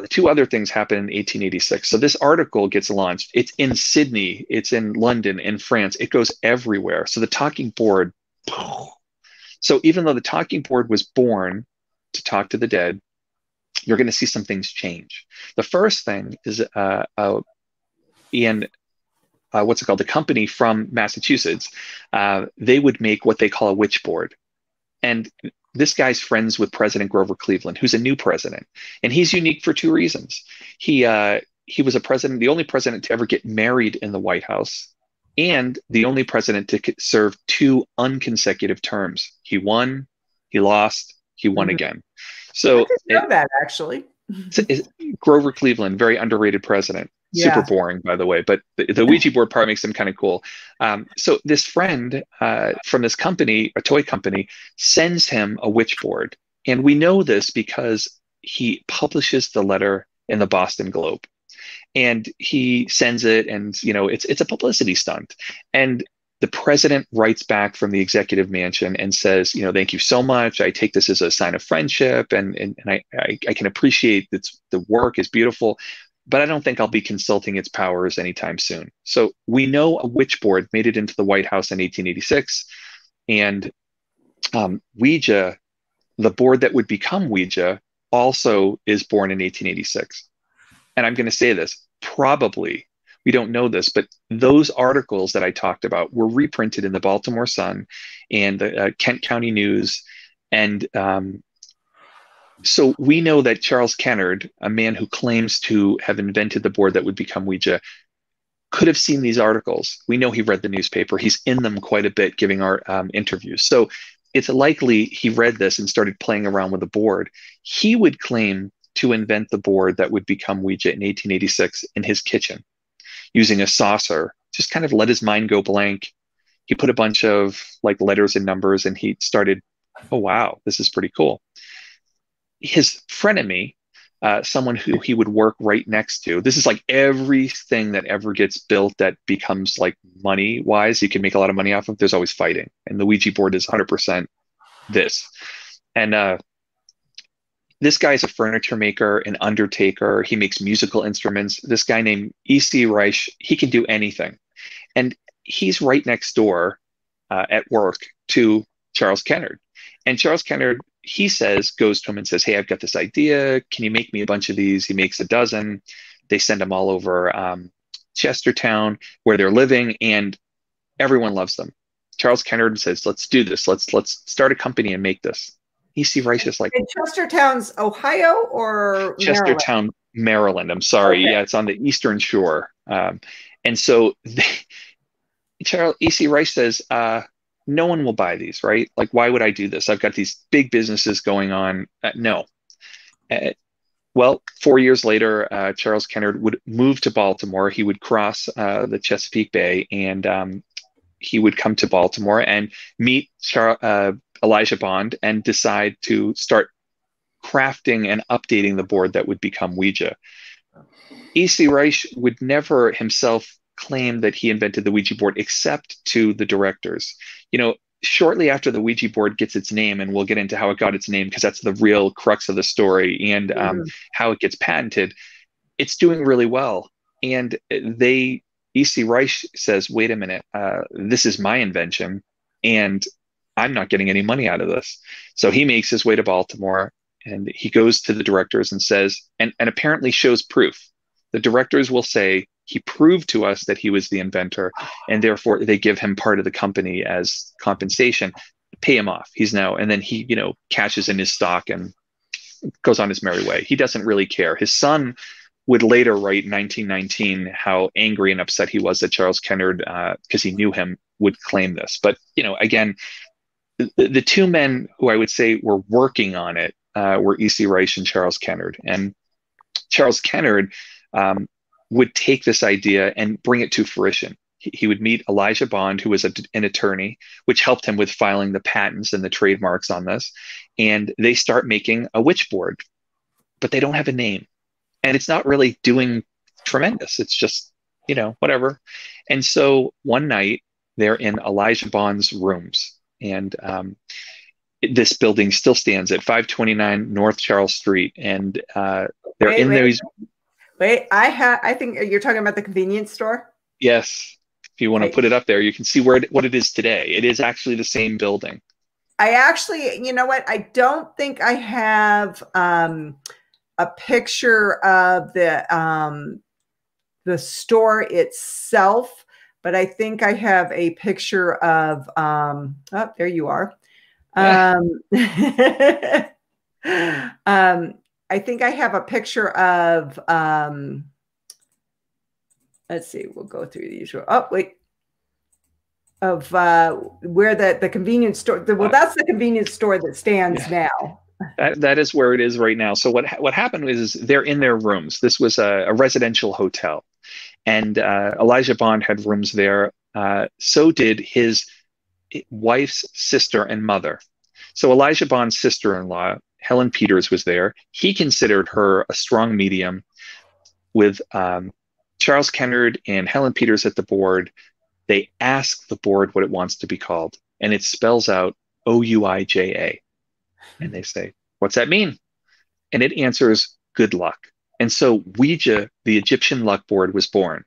Two other things happened in 1886. So this article gets launched. It's in Sydney. It's in London, in France. It goes everywhere. So the talking board. So even though the talking board was born to talk to the dead, you're going to see some things change. The first thing is the company from Massachusetts, they would make what they call a witch board. And this guy's friends with President Grover Cleveland, who's a new president. And he's unique for two reasons. He was a president, the only president to ever get married in the White House, and the only president to serve 2 unconsecutive terms. He won, he lost, he won again. So I didn't know that, actually. Grover Cleveland, very underrated president. Super boring, by the way, but the Ouija board part makes them kind of cool. So this friend from this company, a toy company, sends him a witch board. And we know this because he publishes the letter in the Boston Globe. And he sends it, and it's a publicity stunt. And the president writes back from the executive mansion and says, thank you so much. I take this as a sign of friendship, and I can appreciate that the work is beautiful, but I don't think I'll be consulting its powers anytime soon. So we know a witch board made it into the White House in 1886, and Ouija, the board that would become Ouija, also is born in 1886. And I'm going to say this, probably, we don't know this, but those articles that I talked about were reprinted in the Baltimore Sun and the Kent County News. And so we know that Charles Kennard, a man who claims to have invented the board that would become Ouija, could have seen these articles. We know he read the newspaper. He's in them quite a bit, giving our interviews. So it's likely he read this and started playing around with the board. He would claim to invent the board that would become Ouija in 1886 in his kitchen, using a saucer, just kind of let his mind go blank. He put a bunch of letters and numbers, and he started, oh, wow, this is pretty cool. His frenemy, someone who he would work right next to, this is like everything that ever gets built that becomes money wise, you can make a lot of money off of, there's always fighting. And the Ouija board is 100% this. And this guy's a furniture maker, an undertaker. He makes musical instruments. This guy named E.C. Reich, he can do anything. And he's right next door at work to Charles Kennard. And Charles Kennard, he goes to him and says, hey, I've got this idea. Can you make me a bunch of these? He makes a dozen. They send them all over Chestertown, where they're living, and everyone loves them. Charles Kennard says, let's do this. Let's start a company and make this. E.C. Reich is in Chestertown's Ohio or Chestertown, Maryland. I'm sorry. Okay. Yeah, it's on the eastern shore. And so E.C. Reich says, no one will buy these, right? Why would I do this? I've got these big businesses going on. No. Well, 4 years later, Charles Kennard would move to Baltimore. He would cross the Chesapeake Bay, and he would come to Baltimore and meet Elijah Bond and decide to start crafting and updating the board that would become Ouija. E.C. Reich would never himself claim that he invented the Ouija board, except to the directors. Shortly after the Ouija board gets its name, and we'll get into how it got its name because that's the real crux of the story, and how it gets patented, it's doing really well. And E.C. Reich says, wait a minute, this is my invention, and I'm not getting any money out of this. So he makes his way to Baltimore, and he goes to the directors and says, and apparently shows proof. The directors will say, he proved to us that he was the inventor, and therefore they give him part of the company as compensation, pay him off. He's now, and then he, cashes in his stock and goes on his merry way. He doesn't really care. His son would later write in 1919 how angry and upset he was that Charles Kennard, because he knew him, would claim this. But, again, the two men who I would say were working on it were E.C. Reich and Charles Kennard. And Charles Kennard would take this idea and bring it to fruition. He would meet Elijah Bond, who was an attorney, which helped him with filing the patents and the trademarks on this. And they start making a witch board, but they don't have a name. And it's not really doing tremendous. It's just, whatever. And so one night they're in Elijah Bond's rooms, and this building still stands at 529 North Charles Street. And they're in there. Wait, I think you're talking about the convenience store? Yes. If you want to put it up there, you can see what it is today. It is actually the same building. I actually, you know what? I don't think I have a picture of the store itself, but I think I have a picture of, oh, there you are. I think I have a picture of, let's see, we'll go through these. Oh, wait. Of where the convenience store, well, that's the convenience store that stands now. That is where it is right now. So what happened is they're in their rooms. This was a residential hotel. And Elijah Bond had rooms there. So did his wife's sister and mother. So Elijah Bond's sister-in-law, Helen Peters, was there. He considered her a strong medium. With Charles Kennard and Helen Peters at the board, they ask the board what it wants to be called, and it spells out Ouija. And they say, "What's that mean?" And it answers, "Good luck." And so Ouija, the Egyptian luck board, was born.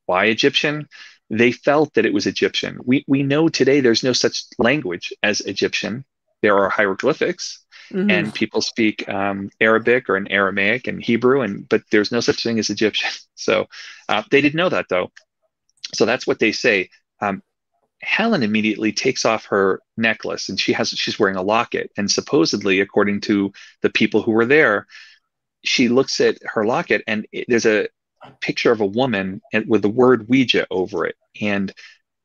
Why Egyptian? They felt that it was Egyptian. We know today there's no such language as Egyptian. There are hieroglyphics, and people speak Arabic or an Aramaic and Hebrew, but there's no such thing as Egyptian. So they didn't know that, though. So that's what they say. Helen immediately takes off her necklace, and she's wearing a locket. And supposedly, according to the people who were there, she looks at her locket, and there's a picture of a woman with the word Ouija over it. And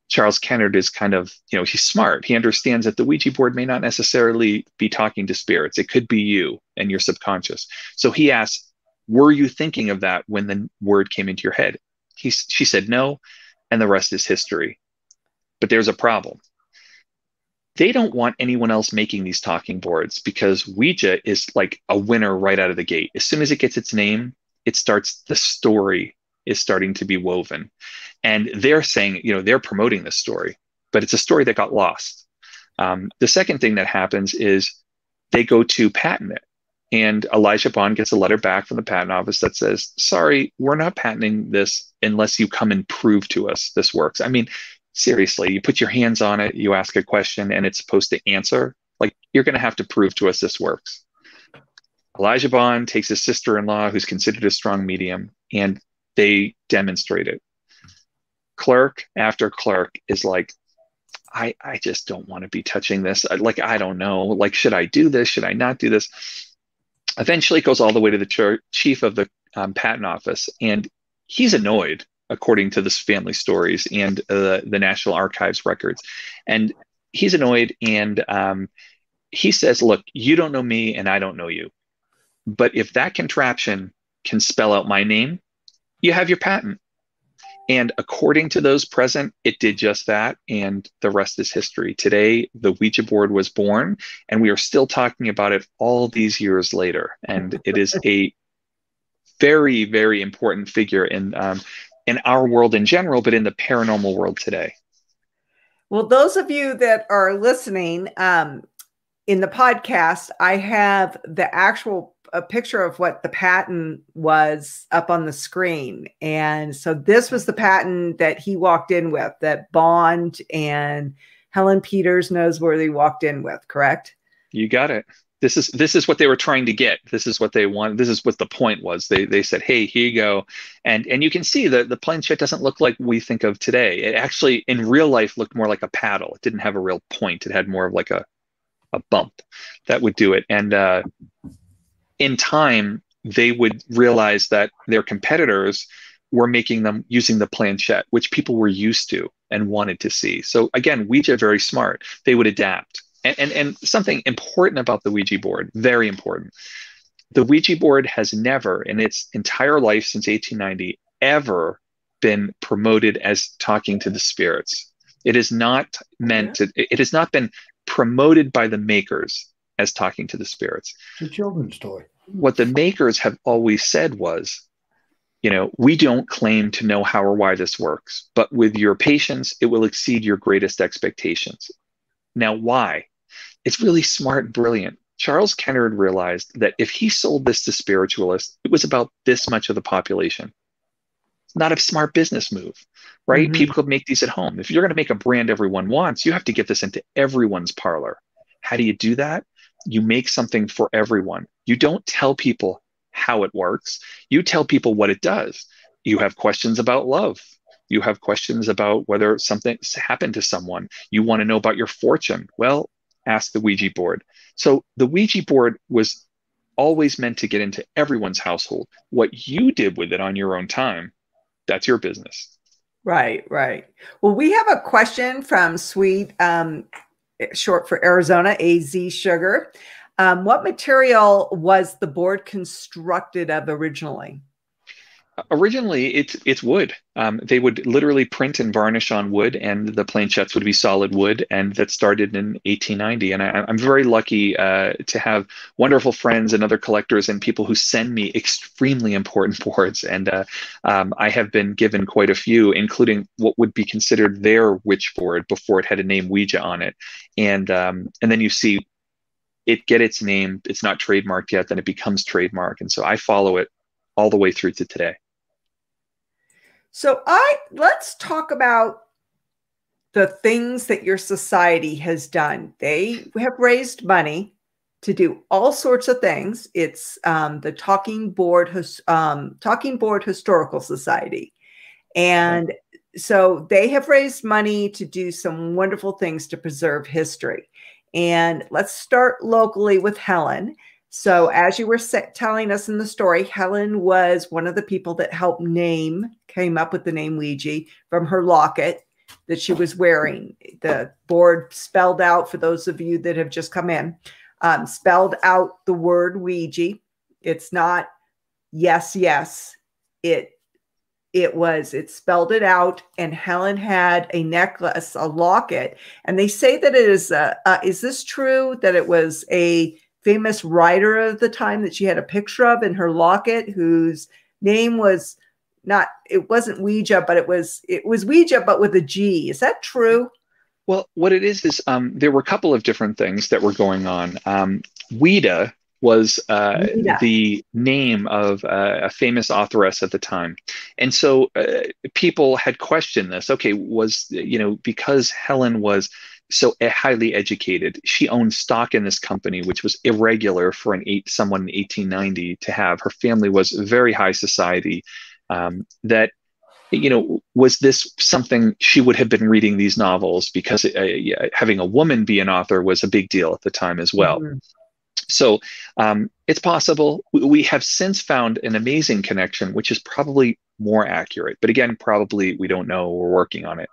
Charles Kennard is kind of, he's smart. He understands that the Ouija board may not necessarily be talking to spirits. It could be you and your subconscious. So he asks, "Were you thinking of that when the word came into your head?" She said no, and the rest is history. But there's a problem. They don't want anyone else making these talking boards because Ouija is like a winner right out of the gate. As soon as it gets its name, the story is starting to be woven. And they're saying, they're promoting this story, but it's a story that got lost. The second thing that happens is they go to patent it. And Elijah Bond gets a letter back from the patent office that says, "Sorry, we're not patenting this unless you come and prove to us this works." I mean, seriously, you put your hands on it, you ask a question, and it's supposed to answer. Like, you're going to have to prove to us this works. Elijah Bond takes his sister-in-law, who's considered a strong medium, and they demonstrate it. Clerk after clerk is like, I just don't want to be touching this. I don't know. Like, should I do this? Should I not do this? Eventually, it goes all the way to the chief of the patent office, and he's annoyed, according to this family stories and the National Archives records. And he's annoyed, and he says, "Look, you don't know me, and I don't know you. But if that contraption can spell out my name, you have your patent." And according to those present, it did just that, and the rest is history. Today, the Ouija board was born, and we are still talking about it all these years later. And it is a very, very important figure in our world in general, but in the paranormal world today. Well, those of you that are listening in the podcast, I have the actual a picture of what the patent was up on the screen. And so this was the patent that he walked in with, that Bond and Helen Peters Nosworthy walked in with, correct? You got it. This is what they were trying to get. This is what they wanted. This is what the point was. They said, "Hey, here you go." And you can see that the planchette doesn't look like we think of today. It actually, in real life, looked more like a paddle. It didn't have a real point. It had more of like a bump that would do it. And in time, they would realize that their competitors were making them using the planchette, which people were used to and wanted to see. So again, Ouija, very smart. They would adapt. And something important about the Ouija board, very important. The Ouija board has never, in its entire life since 1890, ever been promoted as talking to the spirits. It is not meant to, it has not been promoted by the makers as talking to the spirits. It's a children's toy. What the makers have always said was, we don't claim to know how or why this works, but with your patience, it will exceed your greatest expectations. Now, why? It's really smart and brilliant. Charles Kennard realized that if he sold this to spiritualists, it was about this much of the population. It's not a smart business move, right? Mm-hmm. People could make these at home. If you're going to make a brand everyone wants, you have to get this into everyone's parlor. How do you do that? You make something for everyone. You don't tell people how it works. You tell people what it does. You have questions about love. You have questions about whether something's happened to someone. You want to know about your fortune. Well, ask the Ouija board. So the Ouija board was always meant to get into everyone's household. What you did with it on your own time, that's your business. Right, right. Well, we have a question from Sweet, short for Arizona, AZ Sugar. What material was the board constructed of originally? Originally, it's wood. They would literally print and varnish on wood, and the planchettes would be solid wood. And that started in 1890. And I'm very lucky to have wonderful friends and other collectors and people who send me extremely important boards. And I have been given quite a few, including what would be considered their witch board before it had a name Ouija on it. And then you see it get its name. It's not trademarked yet. Then it becomes trademark. And so I follow it all the way through to today. So let's talk about the things that your society has done. They have raised money to do all sorts of things. It's the Talking Board Historical Society. And so they have raised money to do some wonderful things to preserve history. And let's start locally with Helen. So as you were telling us in the story, Helen was one of the people that helped came up with the name Ouija from her locket that she was wearing. The board spelled out, for those of you that have just come in, spelled out the word Ouija. It's not yes, yes. It spelled it out, and Helen had a necklace, a locket. And they say that it is this true, that it was a famous writer of the time that she had a picture of in her locket, whose name was it wasn't Ouija, but it was Ouija, but with a G. Is that true? Well, what it is there were a couple of different things that were going on. Ouida was the name of a famous authoress at the time. And so people had questioned this. Okay, because Helen was so highly educated, she owned stock in this company, which was irregular for someone in 1890 to have. Her family was very high society. Was this something she would have been reading these novels, because having a woman be an author was a big deal at the time as well. Mm-hmm. So it's possible. We have since found an amazing connection, which is probably more accurate. But again, probably we don't know. We're working on it.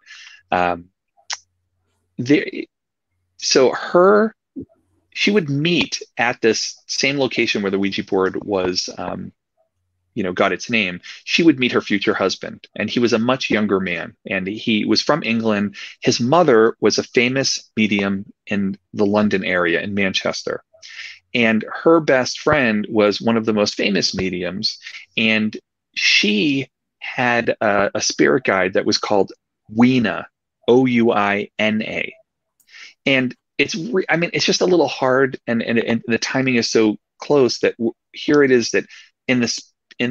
She would meet at this same location where the Ouija board was, got its name. She would meet her future husband, and he was a much younger man, and he was from England. His mother was a famous medium in the London area, in Manchester. And her best friend was one of the most famous mediums, and she had a spirit guide that was called Ouina, Ouina. And it's just a little hard, and the timing is so close that here it is that in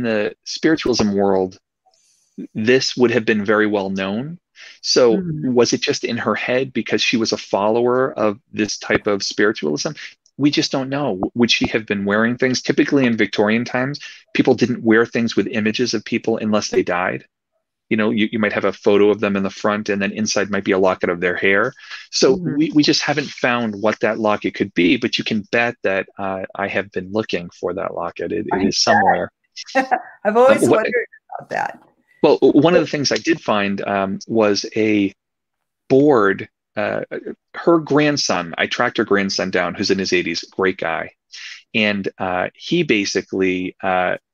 the spiritualism world, this would have been very well known. So was it just in her head because she was a follower of this type of spiritualism? We just don't know. Would she have been wearing things? Typically in Victorian times, people didn't wear things with images of people unless they died. You might have a photo of them in the front, and then inside might be a locket of their hair. So we just haven't found what that locket could be, but you can bet that I have been looking for that locket. It is somewhere. I've always wondered about that. Well, one of the things I did find was a board. Her grandson, I tracked her grandson down, who's in his 80s, great guy. And he basically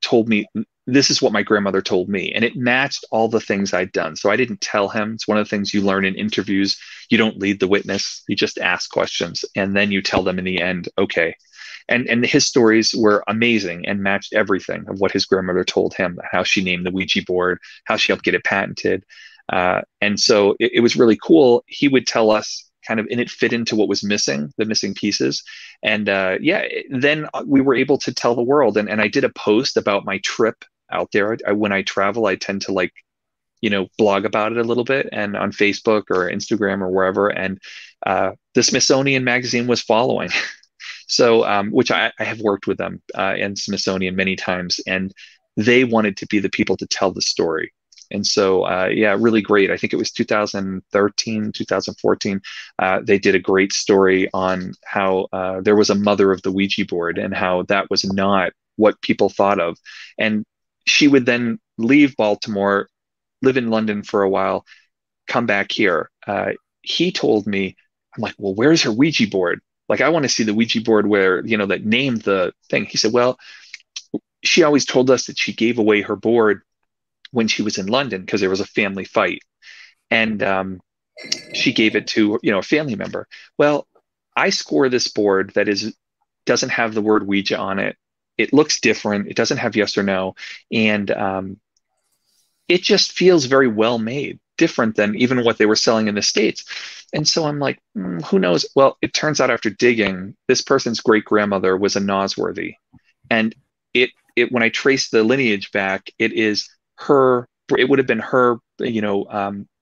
told me, this is what my grandmother told me. And it matched all the things I'd done. So I didn't tell him. It's one of the things you learn in interviews. You don't lead the witness. You just ask questions. And then you tell them in the end, okay. And his stories were amazing and matched everything of what his grandmother told him, how she named the Ouija board, how she helped get it patented. And so it was really cool. He would tell us kind of, and it fit into what was missing, the missing pieces. And then we were able to tell the world. And I did a post about my trip out there. When I travel, I tend to blog about it a little bit, and on Facebook or Instagram or wherever. And the Smithsonian magazine was following. So, which I have worked with them and Smithsonian many times, and they wanted to be the people to tell the story. And so, really great. I think it was 2013, 2014. They did a great story on how there was a mother of the Ouija board and how that was not what people thought of. And she would then leave Baltimore, live in London for a while, come back here. He told me, I'm like, well, where's her Ouija board? Like, I want to see the Ouija board where, that named the thing. He said, well, she always told us that she gave away her board when she was in London because there was a family fight, and she gave it to a family member. Well, I score this board that doesn't have the word Ouija on it. It looks different. It doesn't have yes or no, and it just feels very well made, different than even what they were selling in the States. And so I'm like, who knows? Well, it turns out after digging, this person's great grandmother was a Nosworthy, and it when I trace the lineage back, it is her. It would have been her,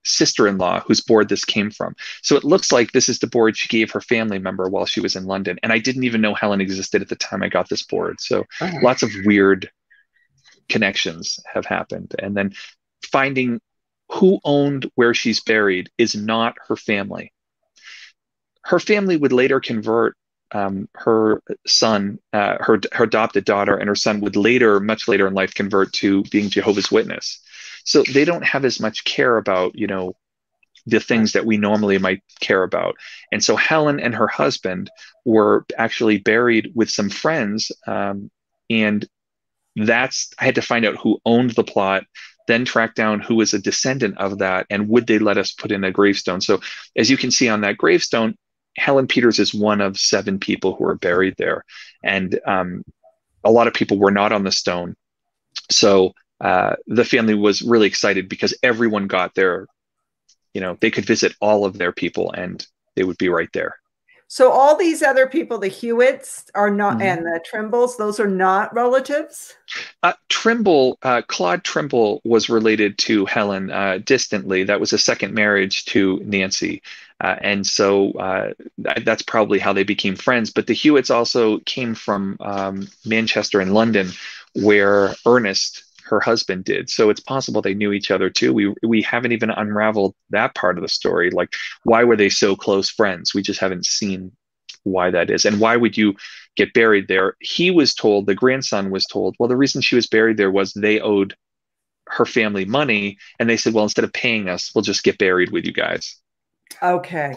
sister-in-law whose board this came from. So it looks like this is the board she gave her family member while she was in London. And I didn't even know Helen existed at the time I got this board. So lots of weird connections have happened. And then finding who owned where she's buried is not her family. Her family would later convert her son, her adopted daughter, and her son would later, much later in life, convert to being Jehovah's Witness. So they don't have as much care about, the things that we normally might care about. And so Helen and her husband were actually buried with some friends. And I had to find out who owned the plot, then track down who was a descendant of that, and would they let us put in a gravestone. So as you can see on that gravestone, Helen Peters is one of 7 people who are buried there. And a lot of people were not on the stone. So the family was really excited because everyone got there. They could visit all of their people and they would be right there. So all these other people, the Hewitts are not, and the Trimbles, those are not relatives? Claude Trimble was related to Helen distantly. That was a second marriage to Nancy. And so that's probably how they became friends. But the Hewitts also came from Manchester and London, where Ernest, her husband, did. So it's possible they knew each other too. We haven't even unraveled that part of the story. Like, why were they so close friends? We just haven't seen why that is. And why would you get buried there? He was told, the grandson was told, well, the reason she was buried there was they owed her family money. And they said, well, instead of paying us, we'll just get buried with you guys. Okay.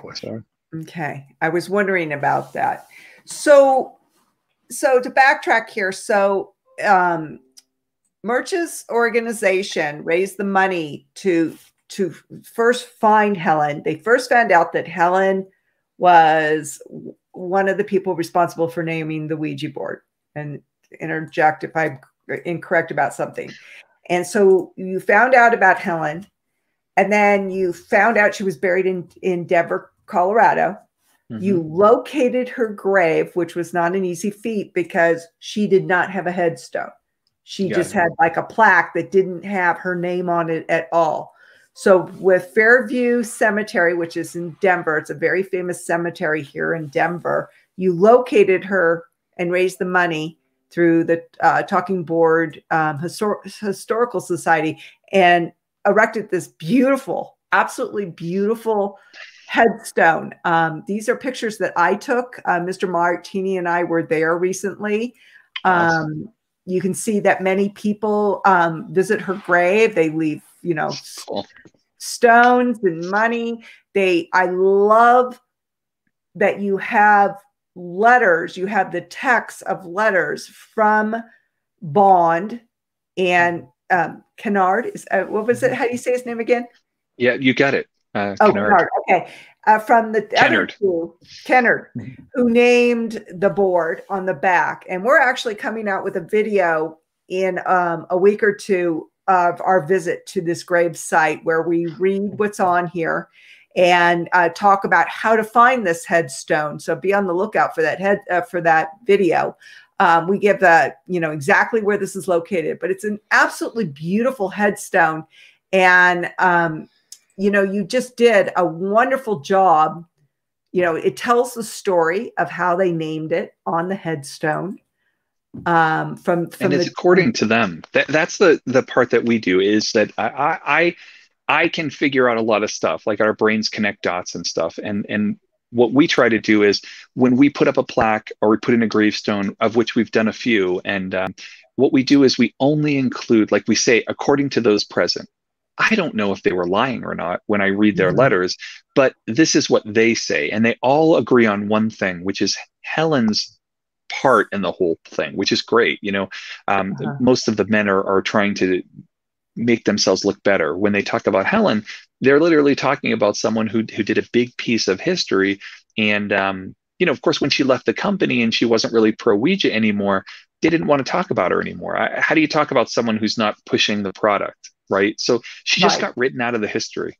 Okay. I was wondering about that. So to backtrack here, Murch's organization raised the money to first find Helen. They first found out that Helen was one of the people responsible for naming the Ouija board, and interject if I'm incorrect about something. And so you found out about Helen, and then you found out she was buried in Denver, Colorado. You located her grave, which was not an easy feat because she did not have a headstone. She just had like a plaque that didn't have her name on it at all. So with Fairview Cemetery, which is in Denver, it's a very famous cemetery here in Denver, you located her and raised the money through the Talking Board Historical Society and erected this beautiful, absolutely beautiful headstone. These are pictures that I took. Mr. Martini and I were there recently. Awesome. You can see that many people visit her grave. They leave, cool. stones and money. I love that you have letters. You have the text of letters from Bond and Kennard. What was it? How do you say his name again? Yeah, you got it. Kennard. Okay. From the Kennard, who named the board on the back. And we're actually coming out with a video in a week or two of our visit to this grave site where we read what's on here and talk about how to find this headstone. So be on the lookout for that video. We give exactly where this is located, but it's an absolutely beautiful headstone. And you just did a wonderful job. It tells the story of how they named it on the headstone. And it's according to them. That's the part that we do, is that I can figure out a lot of stuff, like our brains connect dots and stuff. And what we try to do is when we put up a plaque or we put in a gravestone, of which we've done a few, and what we do is we only include, like we say, according to those present. I don't know if they were lying or not when I read their letters, but this is what they say. And they all agree on one thing, which is Helen's part in the whole thing, which is great. Most of the men are trying to make themselves look better. When they talk about Helen, they're literally talking about someone who did a big piece of history. And, of course, when she left the company and she wasn't really pro Ouija anymore, they didn't want to talk about her anymore. How do you talk about someone who's not pushing the product, right? So she just got written out of the history.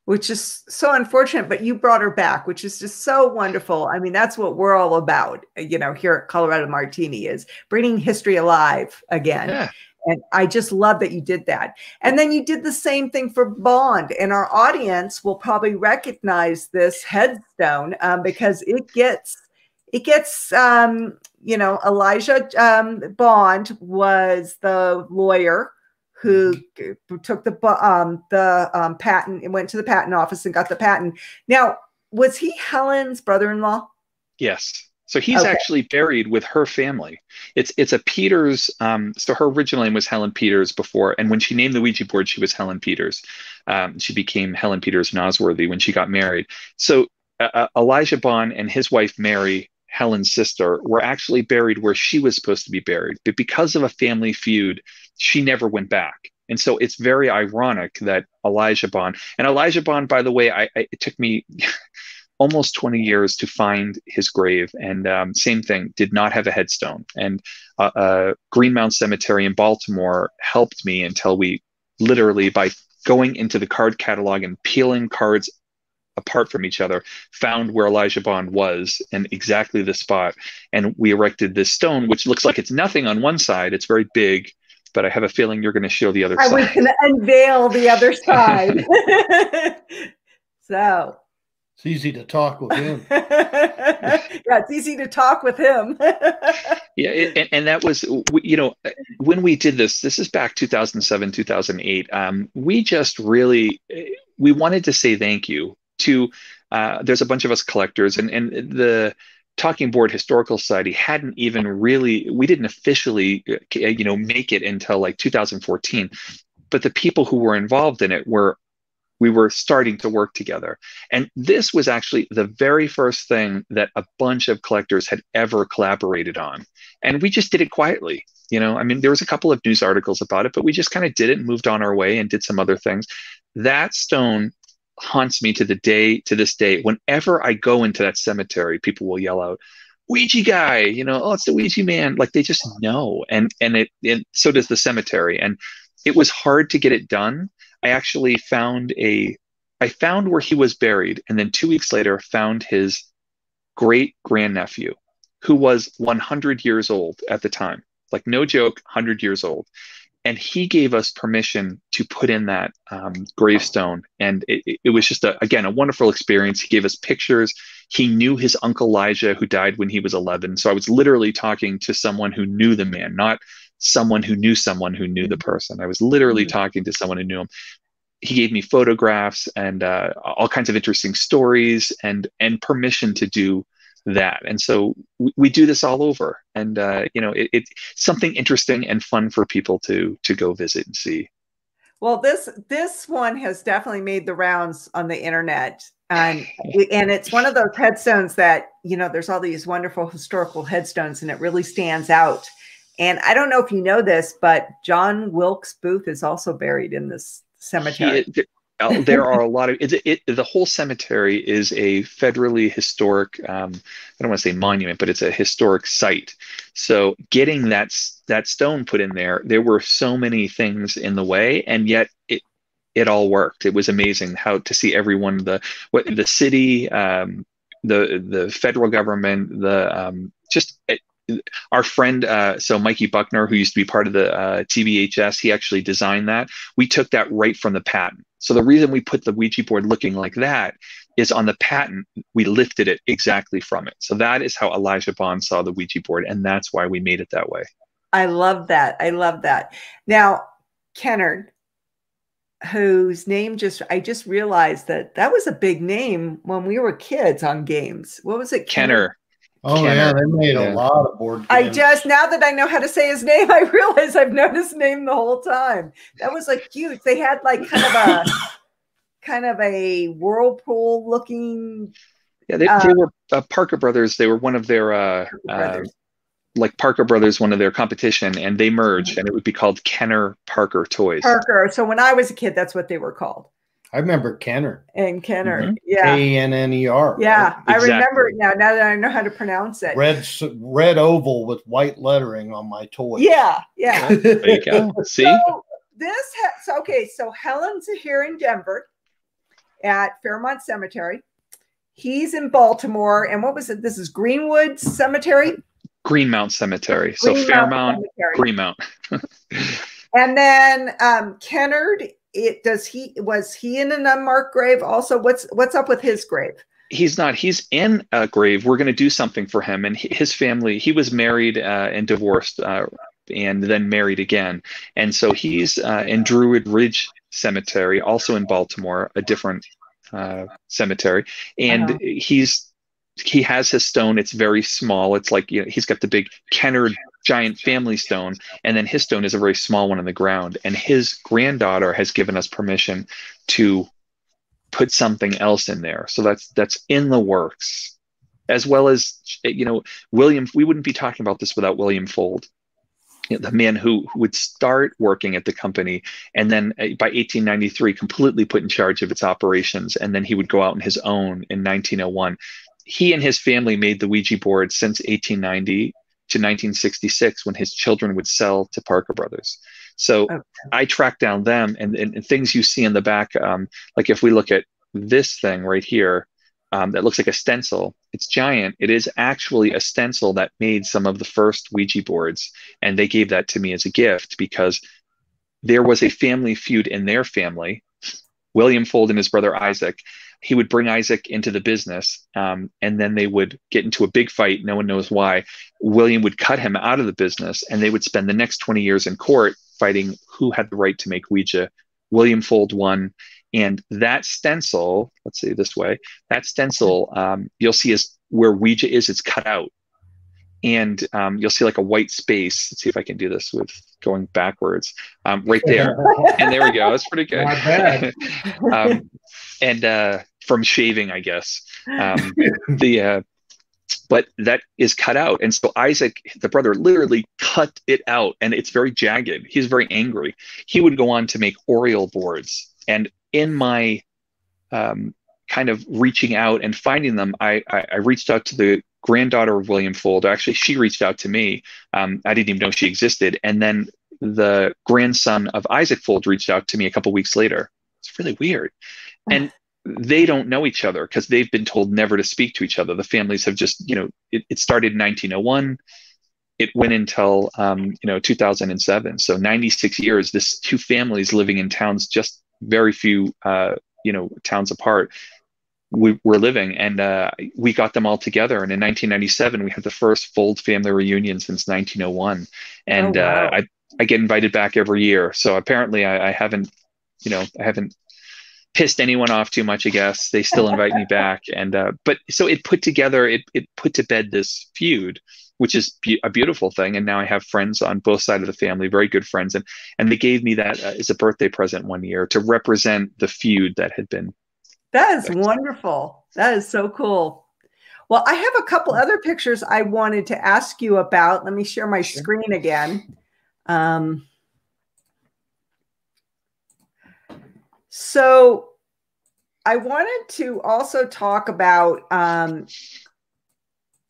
Which is so unfortunate, but you brought her back, which is just so wonderful. I mean, that's what we're all about, here at Colorado Martini, is bringing history alive again. Yeah. And I just love that you did that. And then you did the same thing for Bond. And our audience will probably recognize this headstone because it gets, Elijah Bond was the lawyer who took the patent and went to the patent office and got the patent. Now, was he Helen's brother-in-law? Yes. So he's actually buried with her family. It's a Peters. So her original name was Helen Peters before, and when she named the Ouija board, she was Helen Peters. She became Helen Peters Nosworthy when she got married. So Elijah Bond and his wife Mary, Helen's sister, were actually buried where she was supposed to be buried, but because of a family feud, she never went back. And so it's very ironic that Elijah Bond, by the way, it took me almost 20 years to find his grave. And same thing, did not have a headstone. And Greenmount Cemetery in Baltimore helped me until we literally, by going into the card catalog and peeling cards apart from each other, found where Elijah Bond was and exactly the spot. And we erected this stone, which looks like it's nothing on one side. It's very big, but I have a feeling you're going to show the other side. I was going to unveil the other side. So it's easy to talk with him. Yeah, it's easy to talk with him. Yeah, and that was, when we did this is back 2007, 2008. We just really, we wanted to say thank you to, there's a bunch of us collectors, and the Talking Board Historical Society hadn't even really, we didn't officially, make it until like 2014. But the people who were involved in it we were starting to work together. And this was actually the very first thing that a bunch of collectors had ever collaborated on. And we just did it quietly. There was a couple of news articles about it, but we just kind of did it and moved on our way and did some other things. That stone haunts me to this day. Whenever I go into that cemetery, people will yell out, "Ouija guy," "Oh, it's the Ouija man." Like, they just know. And so does the cemetery. And it was hard to get it done. I actually found where he was buried, and then 2 weeks later found his great grandnephew, who was 100 years old at the time. Like, no joke, 100 years old. And he gave us permission to put in that gravestone. And it was just, a wonderful experience. He gave us pictures. He knew his uncle Elijah, who died when he was 11. So I was literally talking to someone who knew the man, not someone who knew the person. I was literally talking to someone who knew him. He gave me photographs and all kinds of interesting stories and permission to do that. And so we do this all over. And, it's something interesting and fun for people to go visit and see. Well, this one has definitely made the rounds on the internet. And it's one of those headstones that, there's all these wonderful historical headstones, and it really stands out. And I don't know if you know this, but John Wilkes Booth is also buried in this cemetery. There are a lot of the whole cemetery is a federally historic, I don't want to say monument, but it's a historic site. So getting that stone put in there were so many things in the way, and yet it all worked. It was amazing how to see everyone, the city, the federal government, our friend, so Mikey Buckner, who used to be part of the TBHS, he actually designed that. We took that right from the patent. So the reason we put the Ouija board looking like that is on the patent, we lifted it exactly from it. So that is how Elijah Bond saw the Ouija board, and that's why we made it that way. I love that. Now, Kennard, whose name I just realized that was a big name when we were kids on games. What was it? Kenner. Oh, Kenner. Yeah, they made a lot of board games. Now that I know how to say his name, I realize I've known his name the whole time. That was like huge. They had like kind of a whirlpool looking. Yeah, they were Parker Brothers. They were one of their like Parker Brothers, one of their competition, and they merged, and it would be called Kenner Parker Toys. Parker. So when I was a kid, that's what they were called. I remember Kenner. And Kenner, Mhm. yeah. Kenner. Yeah, Exactly. I remember it now that I know how to pronounce it. Red oval with white lettering on my toy. Yeah, yeah. There you go. See? So Helen's here in Denver at Fairmount Cemetery. He's in Baltimore. And what was it? This is Greenwood Cemetery? Greenmount Cemetery. So Greenmount Fairmount, Cemetery. Greenmount. And then Kennard, was he in an unmarked grave also? What's up with his grave? He's not. He's in a grave. We're going to do something for him. And his family, he was married and divorced and then married again. And so he's in Druid Ridge Cemetery, also in Baltimore, a different cemetery. And he has his stone. It's very small. It's like, he's got the big Kennard giant family stone, and then his stone is a very small one on the ground. And his granddaughter has given us permission to put something else in there. So that's in the works, as well as, William. We wouldn't be talking about this without William Fold, the man who would start working at the company, and then by 1893 completely put in charge of its operations, and then he would go out on his own in 1901. He and his family made the Ouija board since 1890 to 1966, when his children would sell to Parker Brothers. So I tracked down them, and things you see in the back, like if we look at this thing right here, that looks like a stencil. It's giant. It is actually a stencil that made some of the first Ouija boards, and they gave that to me as a gift because there was a family feud in their family. William Fold and his brother Isaac. He would bring Isaac into the business, and then they would get into a big fight. No one knows why. William would cut him out of the business, and they would spend the next 20 years in court fighting who had the right to make Ouija. William Fold won. And that stencil, let's say this way, that stencil, you'll see is where Ouija is, it's cut out. And you'll see like a white space. Let's see if I can do this with going backwards. Right there. And there we go. That's pretty good. Not bad. And from shaving, I guess. But that is cut out. And so Isaac, the brother, literally cut it out, and it's very jagged. He's very angry. He would go on to make Oriole boards. And in my kind of reaching out and finding them, I reached out to the granddaughter of William Fold. Actually, she reached out to me. I didn't even know she existed. And then the grandson of Isaac Fold reached out to me a couple weeks later. It's really weird. And they don't know each other because they've been told never to speak to each other. The families have just, it started in 1901. It went until, 2007. So 96 years, this two families living in towns, just very few, towns apart. We're living, and we got them all together. And in 1997, we had the first Fold family reunion since 1901. And I get invited back every year. So apparently I haven't pissed anyone off too much, I guess. They still invite me back. And but so it put to bed this feud, which is a beautiful thing. And now I have friends on both sides of the family, very good friends. And they gave me that as a birthday present one year to represent the feud that had been. That is wonderful. That is so cool. Well, I have a couple other pictures I wanted to ask you about. Let me share my screen again. So I wanted to also talk about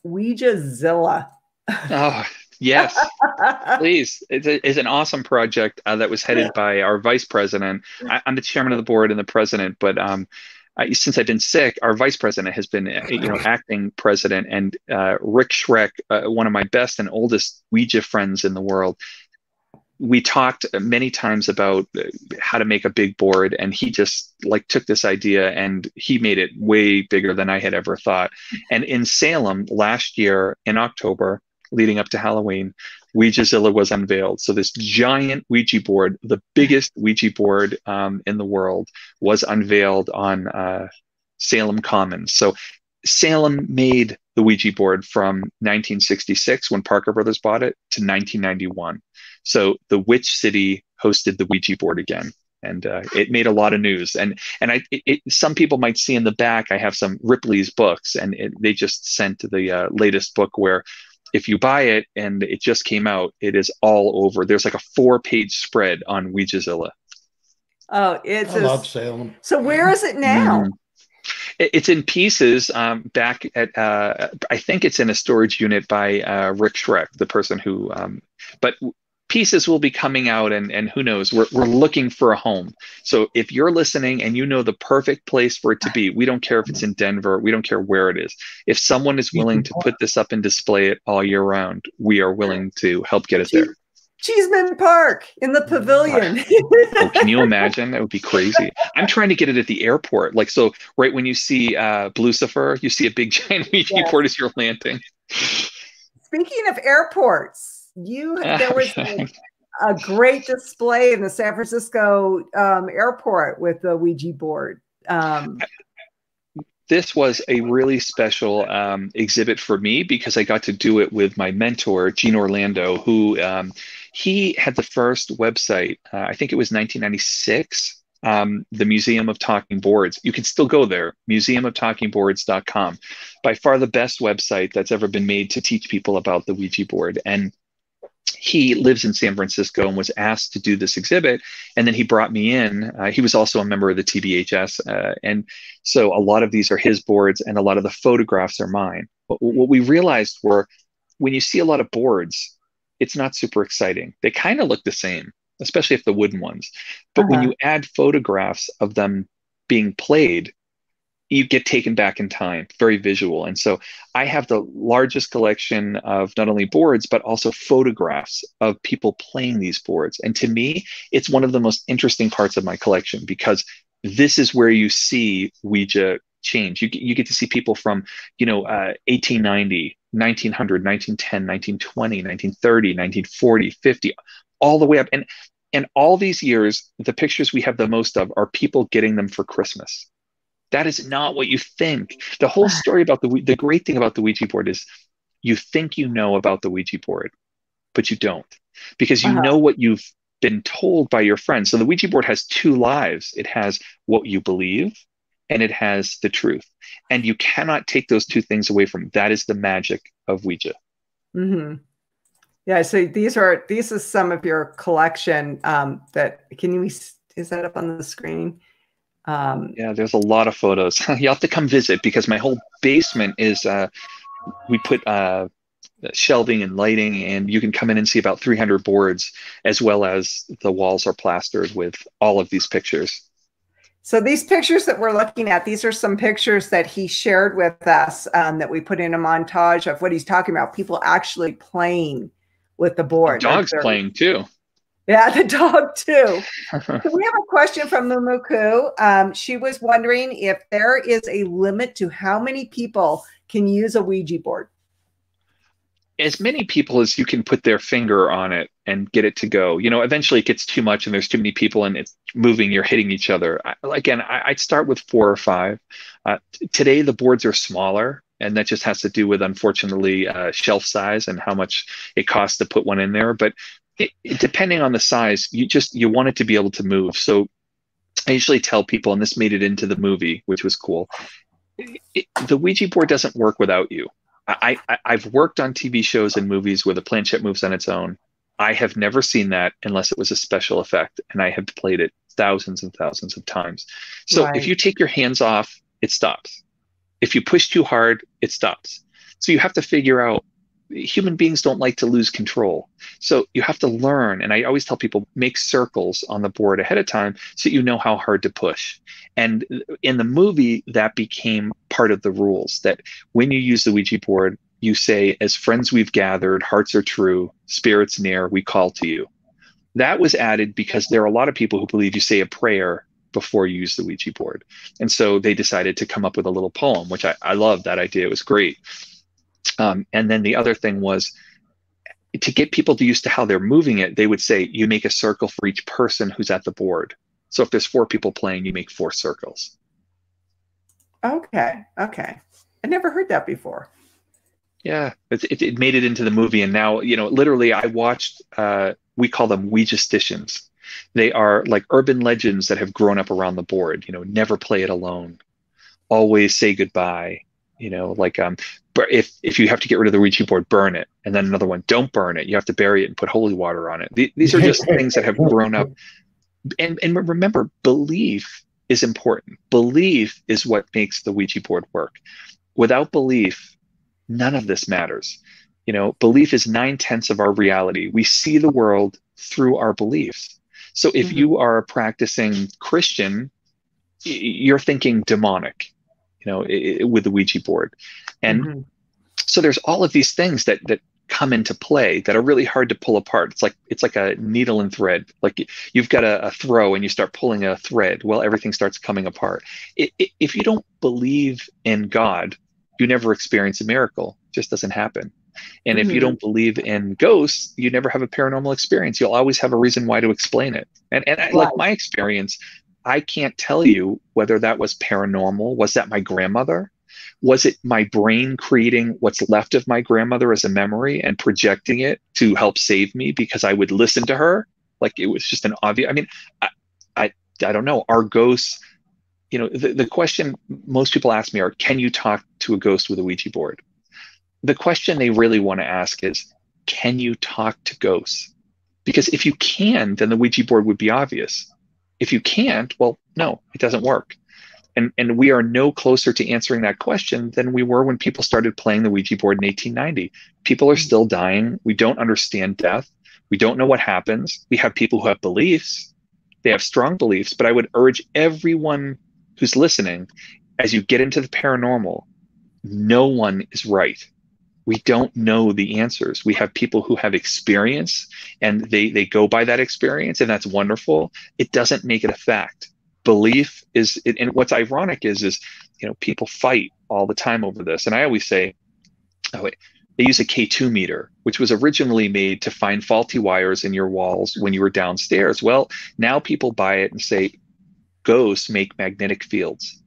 Ouija Zilla. Oh, yes, please. It's an awesome project that was headed by our vice president. I'm the chairman of the board and the president, but since I've been sick, our vice president has been, acting president, and Rick Schreck, one of my best and oldest Ouija friends in the world. We talked many times about how to make a big board, and he just took this idea and he made it way bigger than I had ever thought. And in Salem last year in October, leading up to Halloween, Ouija Zilla was unveiled. So this giant Ouija board, the biggest Ouija board in the world, was unveiled on Salem Commons. So Salem made the Ouija board from 1966 when Parker Brothers bought it to 1991. So the Witch City hosted the Ouija board again, and it made a lot of news. And some people might see in the back, I have some Ripley's books, and they just sent the latest book where if you buy it and it just came out, it is all over. There's like a 4-page spread on Ouija Zilla. Oh, I love Salem. So where is it now? It's in pieces back at, I think it's in a storage unit by Rick Schreck, the person who, but pieces will be coming out, and who knows, we're looking for a home. So if you're listening and you know the perfect place for it to be, we don't care if it's in Denver, we don't care where it is. If someone is willing to put this up and display it all year round, we are willing to help get it there. Cheeseman Park in the pavilion. Oh, can you imagine? That would be crazy. I'm trying to get it at the airport. Like, so right when you see Lucifer, you see a big giant Ouija board as you're landing. Speaking of airports, there was a great display in the San Francisco airport with the Ouija board. This was a really special exhibit for me because I got to do it with my mentor, Gene Orlando, who he had the first website, I think it was 1996, the Museum of Talking Boards. You can still go there, museumoftalkingboards.com. By far the best website that's ever been made to teach people about the Ouija board. And he lives in San Francisco and was asked to do this exhibit. And then he brought me in. He was also a member of the TBHS. And so a lot of these are his boards and a lot of the photographs are mine. But what we realized were when you see a lot of boards, it's not super exciting. They kind of look the same, especially if the wooden ones. But when you add photographs of them being played, you get taken back in time, very visual. And so I have the largest collection of not only boards, but also photographs of people playing these boards. And to me, it's one of the most interesting parts of my collection because this is where you see Ouija change. You get to see people from, 1890, 1900, 1910, 1920, 1930, 1940, 50, all the way up. And all these years, the pictures we have the most of are people getting them for Christmas. That is not what you think. The whole story about the great thing about the Ouija board is you think you know about the Ouija board, but you don't, because you know what you've been told by your friends. So the Ouija board has two lives. It has what you believe and it has the truth. And you cannot take those two things away from it. That is the magic of Ouija. Mm-hmm. Yeah. So these is some of your collection is that up on the screen? Yeah, there's a lot of photos. You have to come visit because my whole basement is, we put shelving and lighting, and you can come in and see about 300 boards, as well as the walls are plastered with all of these pictures. So these pictures that we're looking at, these are some pictures that he shared with us that we put in a montage of what he's talking about, people actually playing with the board. Dogs playing too. Yeah, the dog too. So we have a question from Mumuku. She was wondering if there is a limit to how many people can use a Ouija board. As many people as you can put their finger on it and get it to go. Eventually it gets too much and there's too many people and it's moving, you're hitting each other. I'd start with 4 or 5. Today, the boards are smaller, and that just has to do with, unfortunately, shelf size and how much it costs to put one in there. But depending on the size, you want it to be able to move. So I usually tell people, and this made it into the movie, which was cool, the Ouija board doesn't work without you. I've worked on TV shows and movies where the planchette moves on its own. I have never seen that unless it was a special effect, and I have played it thousands and thousands of times. So if you take your hands off, it stops. If you push too hard, it stops. So you have to figure out, human beings don't like to lose control. So you have to learn. And I always tell people, make circles on the board ahead of time so you know how hard to push. And in the movie, that became part of the rules, that when you use the Ouija board, you say, as friends we've gathered, hearts are true, spirits near, we call to you. That was added because there are a lot of people who believe you say a prayer before you use the Ouija board. And so they decided to come up with a little poem, which I love that idea. It was great. And then the other thing was to get people used to how they're moving it. They would say you make a circle for each person who's at the board. So if there's 4 people playing, you make 4 circles. Okay. I never heard that before. Yeah, it made it into the movie. And now, literally I watched, we call them Ouija-sticians. They are like urban legends that have grown up around the board. Never play it alone. Always say goodbye. but if you have to get rid of the Ouija board, burn it. And then another one, don't burn it. You have to bury it and put holy water on it. These are just things that have grown up. And remember, belief is important. Belief is what makes the Ouija board work. Without belief, none of this matters. You know, belief is 9/10 of our reality. We see the world through our beliefs. So if you are a practicing Christian, you're thinking demonic, you know, with the Ouija board. And so there's all of these things that come into play that are really hard to pull apart. It's like a needle and thread. Like you've got a throw and you start pulling a thread. Well, everything starts coming apart. If you don't believe in God, you never experience a miracle. It just doesn't happen. And if you don't believe in ghosts, you never have a paranormal experience. You'll always have a reason why to explain it. And like my experience, I can't tell you whether that was paranormal. Was that my grandmother? Was it my brain creating what's left of my grandmother as a memory and projecting it to help save me because I would listen to her? Like it was just an obvious, I mean, I don't know. Are ghosts, you know, the question most people ask me are, can you talk to a ghost with a Ouija board? The question they really want to ask is, can you talk to ghosts? Because if you can, then the Ouija board would be obvious. If you can't, well, no, it doesn't work. And we are no closer to answering that question than we were when people started playing the Ouija board in 1890. People are still dying. We don't understand death. We don't know what happens. We have people who have beliefs. They have strong beliefs, but I would urge everyone who's listening, as you get into the paranormal, no one is right. We don't know the answers. We have people who have experience and they go by that experience, and that's wonderful. It doesn't make it a fact. Belief is, and what's ironic is, you know, people fight all the time over this. And I always say, they use a K2 meter, which was originally made to find faulty wires in your walls when you were downstairs. Well, now people buy it and say, ghosts make magnetic fields.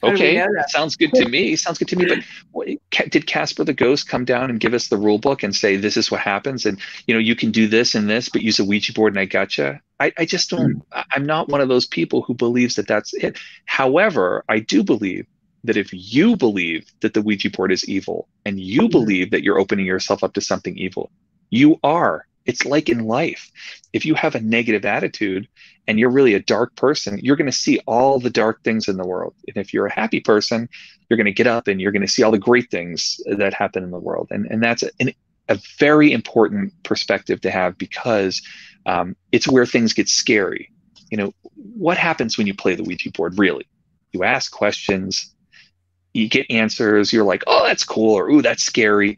Okay, that sounds good to me. Sounds good to me. But did Casper the Ghost come down and give us the rule book and say, this is what happens? And, you know, you can do this and this, but use a Ouija board and I gotcha. I just don't, I'm not one of those people who believes that that's it. However, I do believe that if you believe that the Ouija board is evil and you believe that you're opening yourself up to something evil, you are. It's like in life. If you have a negative attitude and you're really a dark person, you're going to see all the dark things in the world. And if you're a happy person, you're going to get up and you're going to see all the great things that happen in the world. And that's a very important perspective to have, because it's where things get scary. You know, what happens when you play the Ouija board, really? You ask questions, you get answers, you're like, oh, that's cool, or ooh, that's scary.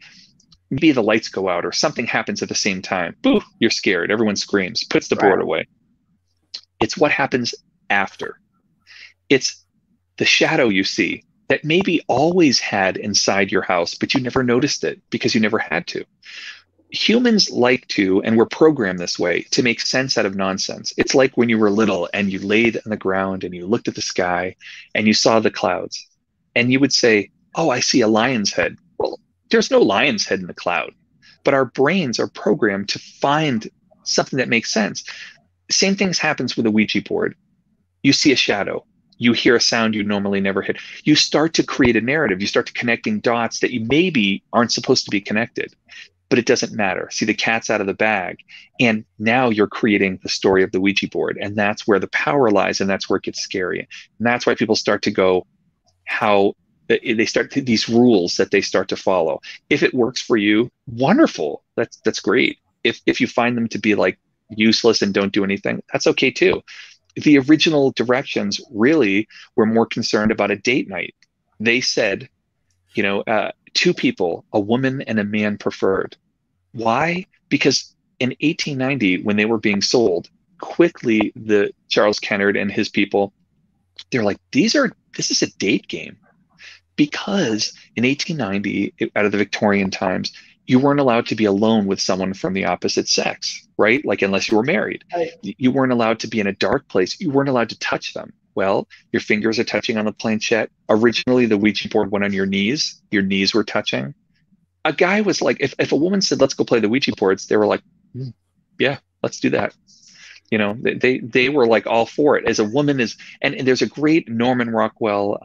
Maybe the lights go out or something happens at the same time. Boo, you're scared. Everyone screams, puts the board away. It's what happens after. It's the shadow you see that maybe always had inside your house, but you never noticed it because you never had to. Humans like to, and we're programmed this way, to make sense out of nonsense. It's like when you were little and you laid on the ground and you looked at the sky and you saw the clouds and you would say, oh, I see a lion's head. Well, there's no lion's head in the cloud, but our brains are programmed to find something that makes sense. Same things happens with a Ouija board. You see a shadow, you hear a sound you normally never hear. You start to create a narrative. You start to connecting dots that you maybe aren't supposed to be connected, but it doesn't matter. See, the cat's out of the bag. And now you're creating the story of the Ouija board. And that's where the power lies. And that's where it gets scary. And that's why people start to go, they start these rules that they start to follow. If it works for you, wonderful. That's great. If you find them to be like useless and don't do anything, that's okay too. The original directions really were more concerned about a date night. They said, you know, two people, a woman and a man preferred. Why? Because in 1890, when they were being sold, quickly the Charles Kennard and his people, they're like, this is a date game. Because in 1890, out of the Victorian times, you weren't allowed to be alone with someone from the opposite sex, right? Like, unless you were married. Right. You weren't allowed to be in a dark place. You weren't allowed to touch them. Well, your fingers are touching on the planchette. Originally, the Ouija board went on your knees. Your knees were touching. A guy was like, if a woman said, let's go play the Ouija boards, they were like, yeah, let's do that. You know, they were like all for it. As a woman is, and there's a great Norman Rockwell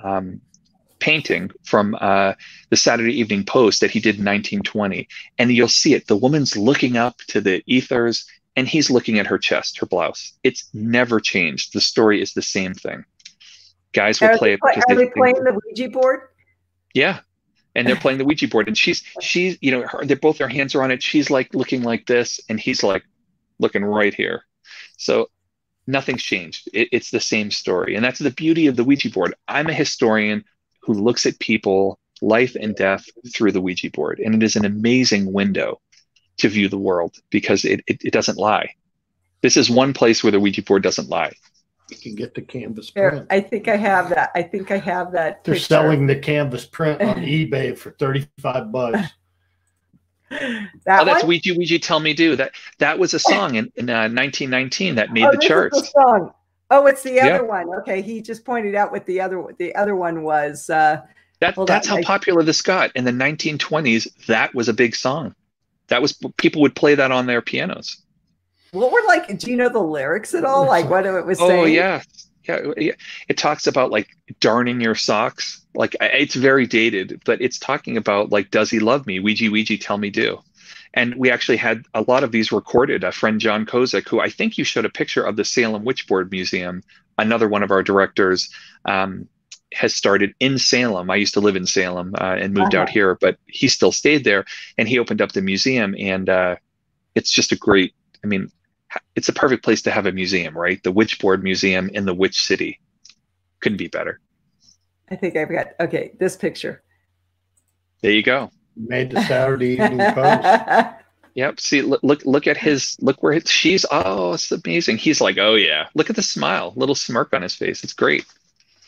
painting from the Saturday Evening Post that he did in 1920. And you'll see it. The woman's looking up to the ethers, and he's looking at her chest, her blouse. It's never changed. The story is the same thing. Guys will play it. Are they playing the Ouija board? Yeah. And they're playing the Ouija board, and she's, you know, they're both, their hands are on it. She's like looking like this, and he's like looking right here. So nothing's changed. It's the same story. And that's the beauty of the Ouija board. I'm a historian who looks at people, life and death through the Ouija board. And it is an amazing window to view the world because it doesn't lie. This is one place where the Ouija board doesn't lie. You can get the canvas print. I think I have that. I think I have that. They're selling the canvas print on eBay for $35. That's Ouija Tell Me Do. That was a song in 1919 that made the charts. Is the song. Oh, it's the other one. Okay, he just pointed out what the other one was. That's how popular this got in the 1920s. That was a big song. That was, people would play that on their pianos. What were, like, do you know the lyrics at all? Like what it was saying? Oh yeah. It talks about like darning your socks. Like it's very dated, but it's talking about like, does he love me? Ouija, tell me do. And we actually had a lot of these recorded. A friend, John Kozak, who I think you showed a picture of the Salem Witchboard Museum, another one of our directors, has started in Salem. I used to live in Salem and moved out here, but he still stayed there, and he opened up the museum, and it's just a great, I mean, it's a perfect place to have a museum, right? The Witchboard Museum in the Witch City. Couldn't be better. I think I've got, okay, this picture. There you go. Made the Saturday Evening Post. Yep. See, look at his, look where she's, oh, it's amazing. He's like, oh yeah, look at the smile, little smirk on his face. It's great.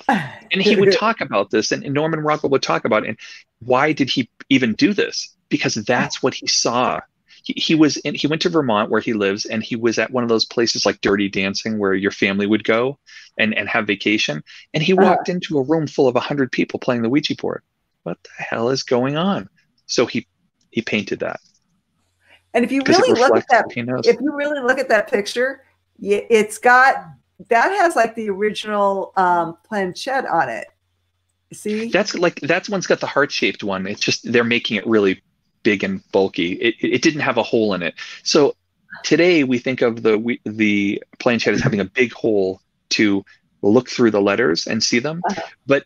And he would talk about this, and Norman Rockwell would talk about it. And why did he even do this? Because that's what he saw. He went to Vermont, where he lives, and he was at one of those places like Dirty Dancing, where your family would go and have vacation. And he walked into a room full of 100 people playing the Ouija board. What the hell is going on? So he painted that. And if you really look at that, picture, it's got, that has like the original planchette on it. See? That's one's got the heart-shaped one. It's just they're making it really big and bulky. It didn't have a hole in it. So today we think of the planchette as having a big hole to look through the letters and see them. But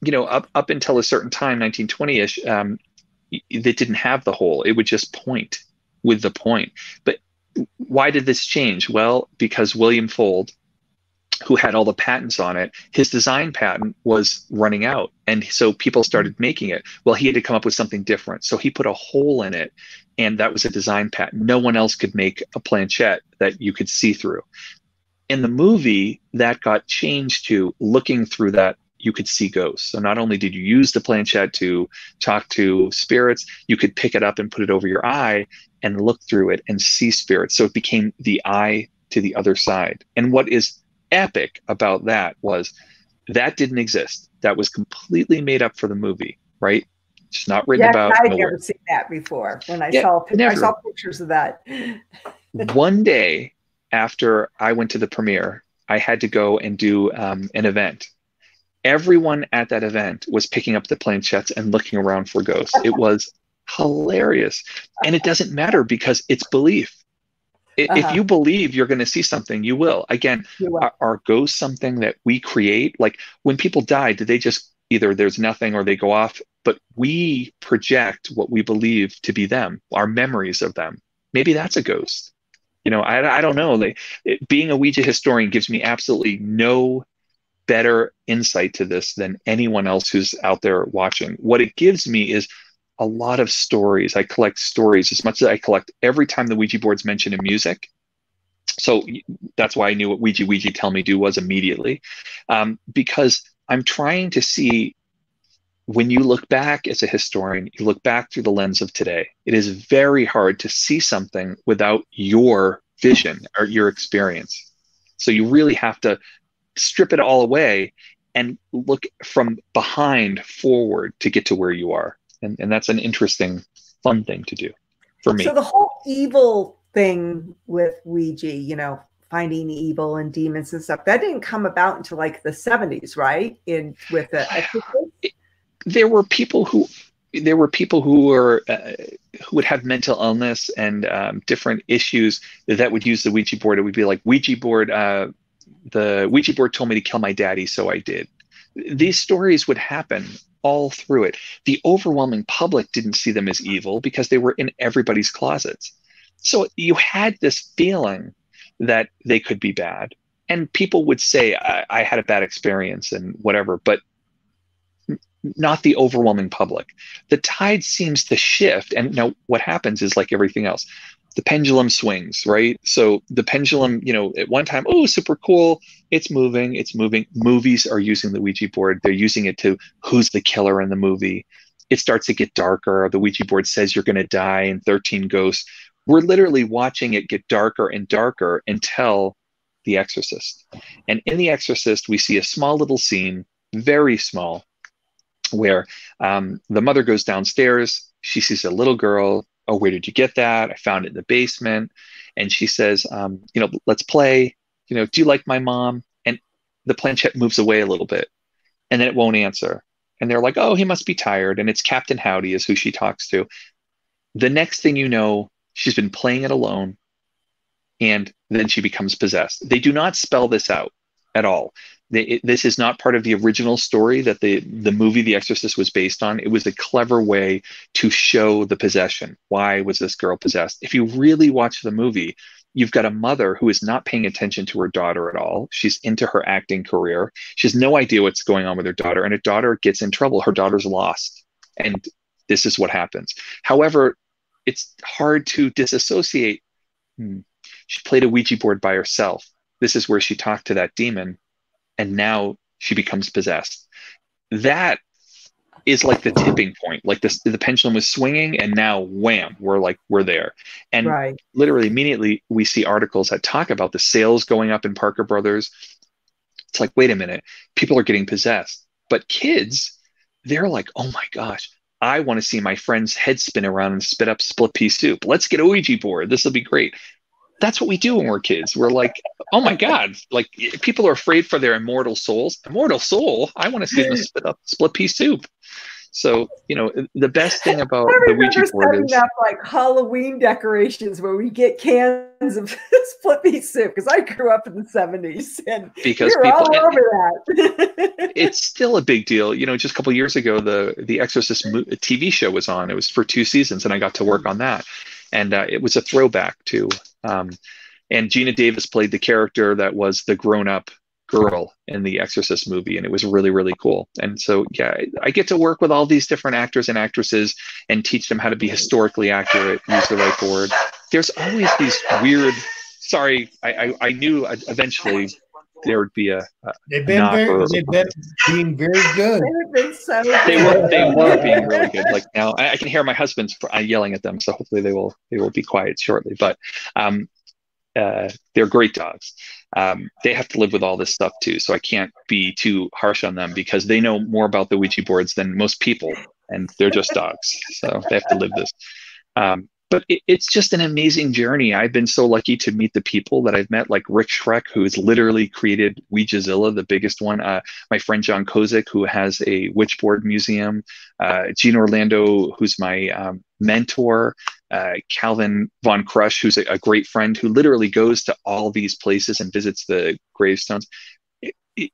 you know, up until a certain time, 1920-ish, it didn't have the hole. It would just point with the point. But why did this change? Well, because William Fuld, who had all the patents on it, his design patent was running out. And so people started making it. Well, he had to come up with something different. So he put a hole in it, and that was a design patent. No one else could make a planchette that you could see through. In the movie, that got changed to looking through that, you could see ghosts. So not only did you use the planchette to talk to spirits, you could pick it up and put it over your eye and look through it and see spirits. So it became the eye to the other side. And what is epic about that was that didn't exist. That was completely made up for the movie, right? It's not written about. I'd never seen that before. When I saw pictures of that. One day after I went to the premiere, I had to go and do an event. Everyone at that event was picking up the planchettes and looking around for ghosts. It was hilarious. And it doesn't matter because it's belief. If you believe you're going to see something, you will. Again, are ghosts something that we create? Like when people die, do they just either there's nothing or they go off? But we project what we believe to be them, our memories of them. Maybe that's a ghost. You know, I don't know. Being a Ouija historian gives me absolutely no better insight to this than anyone else who's out there watching. What it gives me is a lot of stories. I collect stories as much as I collect every time the Ouija board's mentioned in music. So that's why I knew what Ouija Tell Me Do was immediately, because I'm trying to see, when you look back as a historian, you look back through the lens of today. It is very hard to see something without your vision or your experience. So you really have to strip it all away and look from behind forward to get to where you are. And that's an interesting, fun thing to do for me. So the whole evil thing with Ouija, you know, finding evil and demons and stuff, that didn't come about until like the 70s, right? there were people who were who would have mental illness and different issues that would use the Ouija board. It would be like, Ouija board, the Ouija board told me to kill my daddy, so I did. These stories would happen all through it. The overwhelming public didn't see them as evil because they were in everybody's closets. So you had this feeling that they could be bad. And people would say, I had a bad experience and whatever, but not the overwhelming public. The tide seems to shift. And now what happens is, like everything else, the pendulum swings, right? So the pendulum, at one time, oh, super cool. It's moving, it's moving. Movies are using the Ouija board. They're using it to, who's the killer in the movie? It starts to get darker. The Ouija board says you're going to die in 13 Ghosts. We're literally watching it get darker and darker until The Exorcist. And in The Exorcist, we see a small little scene, very small, where the mother goes downstairs. She sees a little girl. Oh, where did you get that? I found it in the basement. And she says, let's play. Do you like my mom? And the planchette moves away a little bit, and then it won't answer. And they're like, oh, he must be tired. And it's Captain Howdy is who she talks to. The next thing you know, she's been playing it alone, and then she becomes possessed. They do not spell this out at all. This is not part of the original story that the movie The Exorcist was based on. It was a clever way to show the possession. Why was this girl possessed? If you really watch the movie, you've got a mother who is not paying attention to her daughter at all. She's into her acting career. She has no idea what's going on with her daughter, and her daughter gets in trouble. Her daughter's lost, and this is what happens. However, it's hard to disassociate. She played a Ouija board by herself. This is where she talked to that demon, and now she becomes possessed. That is like the tipping point. Like the pendulum was swinging, and now wham, we're there. And right. Literally immediately we see articles that talk about the sales going up in Parker Brothers. It's like, wait a minute, people are getting possessed. But kids, they're like, oh my gosh, I want to see my friend's head spin around and spit up split pea soup. Let's get a Ouija board. This will be great. That's what we do when we're kids. We're like, oh my God, like people are afraid for their immortal souls. Immortal soul? I want to see them spit up split pea soup. So, the best thing about the Ouija board is up like Halloween decorations where we get cans of split pea soup, because I grew up in the 70s and because we were all over that. It's still a big deal. Just a couple of years ago, the Exorcist TV show was on. It was for 2 seasons, and I got to work on that. And it was a throwback to, and Gina Davis played the character that was the grown-up girl in the Exorcist movie, and it was really, really cool. And so, yeah, I get to work with all these different actors and actresses and teach them how to be historically accurate, use the right board. There's always these weird. Sorry, I knew eventually there would be a. They've been being very good. They were being really good. Like now, I can hear my husband's yelling at them, so hopefully they will be quiet shortly. But they're great dogs. They have to live with all this stuff too, so I can't be too harsh on them because they know more about the Ouija boards than most people, and they're just dogs, so they have to live this. But it's just an amazing journey. I've been so lucky to meet the people that I've met, like Rick Schreck, who has literally created Ouija Zilla, the biggest one. My friend John Kozik, who has a witchboard museum. Gene Orlando, who's my mentor. Calvin Von Crush, who's a great friend who literally goes to all these places and visits the gravestones.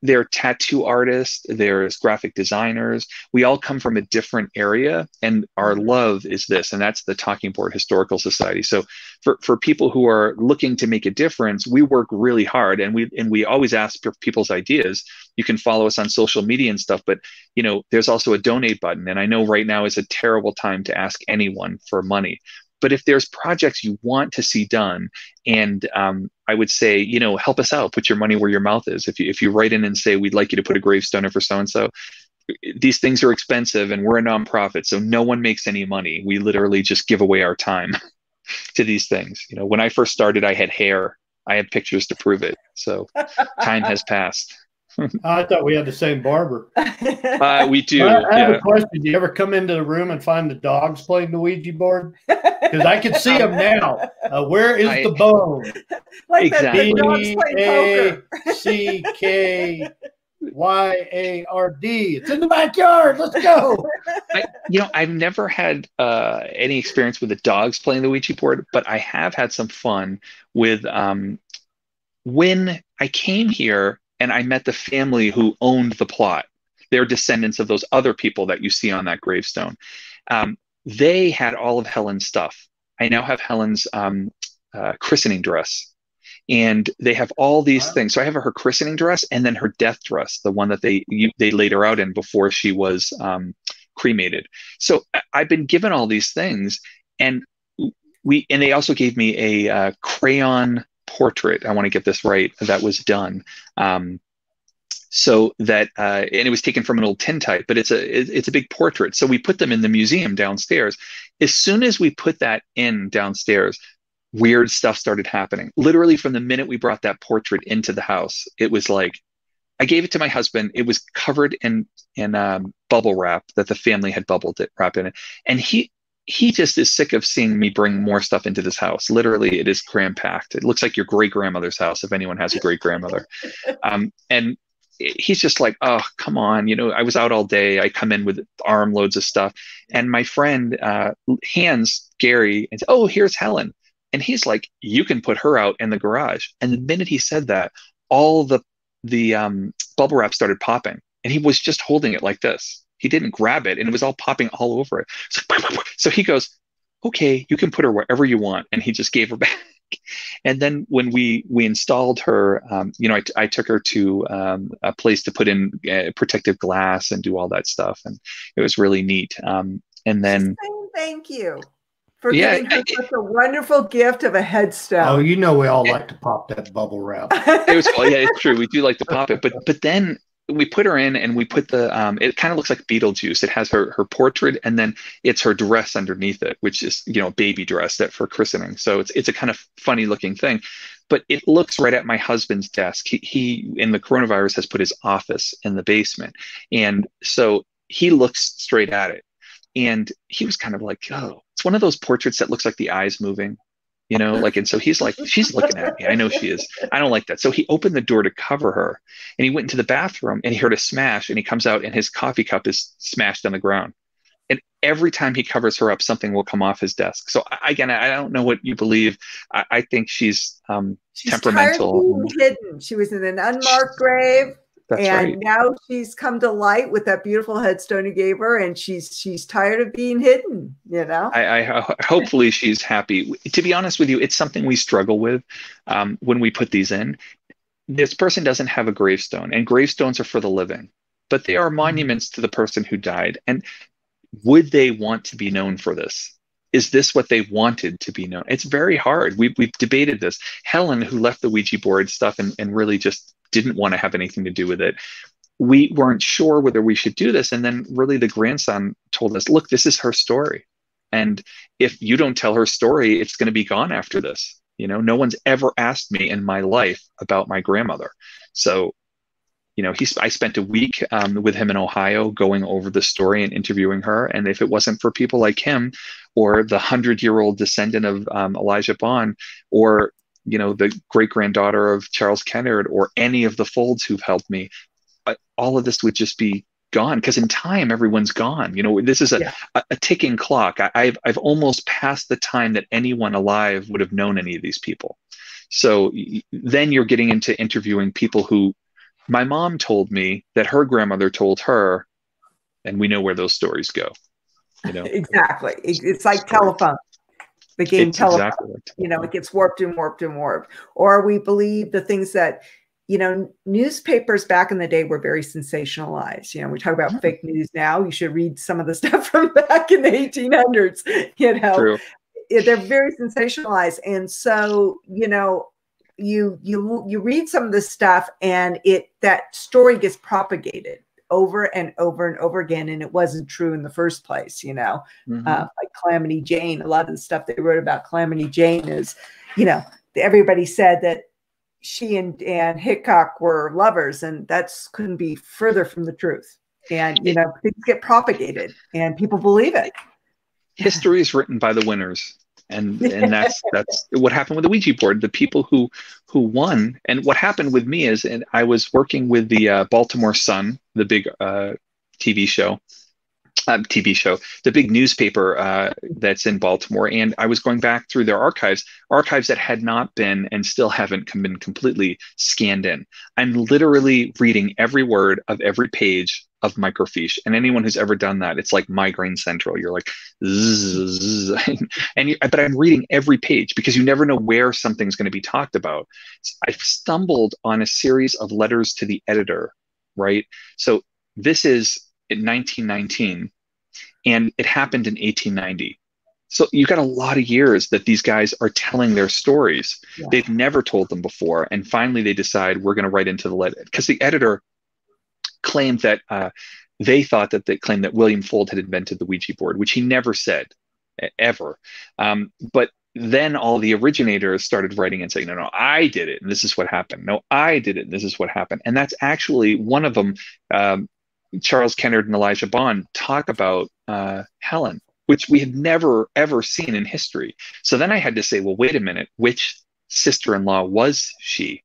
They're tattoo artists, there's graphic designers. We all come from a different area, and our love is this, and that's the Talking Board Historical Society. So for people who are looking to make a difference, we work really hard, and we always ask for people's ideas. You can follow us on social media and stuff, but there's also a donate button. And I know right now is a terrible time to ask anyone for money. But if there's projects you want to see done, and I would say, help us out, put your money where your mouth is. If you write in and say, we'd like you to put a gravestone in for so-and-so, these things are expensive, and we're a nonprofit, so no one makes any money. We literally just give away our time to these things. When I first started, I had hair. I had pictures to prove it. So time has passed. I thought we had the same barber. We do. I have a question. Do you ever come into the room and find the dogs playing the Ouija board? Because I can see them now. Where is the bone? Like exactly. that, the dogs playing poker. BACK. Y-A-R-D. It's in the backyard. Let's go. I've never had any experience with the dogs playing the Ouija board, but I have had some fun with when I came here and I met the family who owned the plot. They're descendants of those other people that you see on that gravestone. They had all of Helen's stuff. I now have Helen's christening dress. And they have all these things. So I have her christening dress and then her death dress, the one that they laid her out in before she was cremated. So I've been given all these things, and they also gave me a crayon portrait. I want to get this right. That was done. So that and it was taken from an old tintype, but it's a big portrait. So we put them in the museum downstairs. As soon as we put that in downstairs, weird stuff started happening. Literally from the minute we brought that portrait into the house, it was like, I gave it to my husband. It was covered in bubble wrap that the family had wrapped in it. And he just is sick of seeing me bring more stuff into this house. Literally, it is cram packed. It looks like your great grandmother's house, if anyone has a great grandmother. And he's just like, oh, come on. I was out all day. I come in with armloads of stuff. And my friend hands Gary and says, oh, here's Helen. And he's like, you can put her out in the garage. And the minute he said that, all the bubble wrap started popping. And he was just holding it like this. He didn't grab it, and it was all popping all over it. So he goes, okay, you can put her wherever you want. And he just gave her back. And then when we installed her, I took her to a place to put in protective glass and do all that stuff. And it was really neat. And then thank you for giving her such a wonderful gift of a headstone. Oh, we all like to pop that bubble wrap. It was yeah, it's true. We do like to pop it, but then we put her in and we put the it kind of looks like Beetlejuice. It has her portrait, and then it's her dress underneath it, which is baby dress that for christening. So it's a kind of funny looking thing, but it looks right at my husband's desk. He in the coronavirus has put his office in the basement, and so he looks straight at it. And he was kind of like, oh, it's one of those portraits that looks like the eyes moving, and so he's like, she's looking at me. I know she is. I don't like that. So he opened the door to cover her, and he went into the bathroom and he heard a smash, and he comes out and his coffee cup is smashed on the ground. And every time he covers her up, something will come off his desk. So again, I don't know what you believe. I think she's temperamental. Tired of being hidden. She was in an unmarked grave. That's and right. Now she's come to light with that beautiful headstone you gave her, and she's tired of being hidden. I hopefully she's happy. To be honest with you, it's something we struggle with when we put these in. This person doesn't have a gravestone, and gravestones are for the living, but they are monuments to the person who died. And would they want to be known for this? Is this what they wanted to be known? It's very hard. We've debated this. Helen, who left the Ouija board stuff and really just didn't want to have anything to do with it. We weren't sure whether we should do this. And then really the grandson told us, look, this is her story. And if you don't tell her story, it's going to be gone after this. No one's ever asked me in my life about my grandmother. So, I spent a week with him in Ohio going over the story and interviewing her. And if it wasn't for people like him or the 100-year-old descendant of Elijah Bond, or the great-granddaughter of Charles Kennard, or any of the Feuds who've helped me, all of this would just be gone, because in time, everyone's gone. This is a ticking clock. I've almost passed the time that anyone alive would have known any of these people. So then you're getting into interviewing people who my mom told me that her grandmother told her, and we know where those stories go. Exactly. It's like telephone. The game telephone, exactly like it gets warped and warped and warped. Or we believe the things that, newspapers back in the day were very sensationalized. We talk about fake news now. You should read some of the stuff from back in the 1800s. True. They're very sensationalized. And so, you read some of this stuff, and that story gets propagated over and over and over again, and it wasn't true in the first place. Like Calamity Jane. A lot of the stuff they wrote about Calamity Jane is, everybody said that she and Hickok were lovers, and that's couldn't be further from the truth. And things get propagated, and people believe it. History is written by the winners. And that's what happened with the Ouija board. The people who won, and what happened with me is, and I was working with the Baltimore Sun, the big TV show, the big newspaper that's in Baltimore, and I was going back through their archives that had not been and still haven't been completely scanned in. I'm literally reading every word of every page of microfiche, and anyone who's ever done that, it's like migraine central. You're like, zzz, but I'm reading every page because you never know where something's going to be talked about. So I stumbled on a series of letters to the editor, right? So this is in 1919, and it happened in 1890. So you got a lot of years that these guys are telling their stories. Yeah. They've never told them before, and finally they decide we're going to write into the letter, because the editor claimed that they claimed that William Fuld had invented the Ouija board, which he never said ever. But then all the originators started writing and saying, no, I did it, and this is what happened. No, I did it, and this is what happened. And that's actually one of them. Charles Kennard and Elijah Bond talk about Helen, which we had never, ever seen in history. So then I had to say, well, wait a minute, which sister-in-law was she?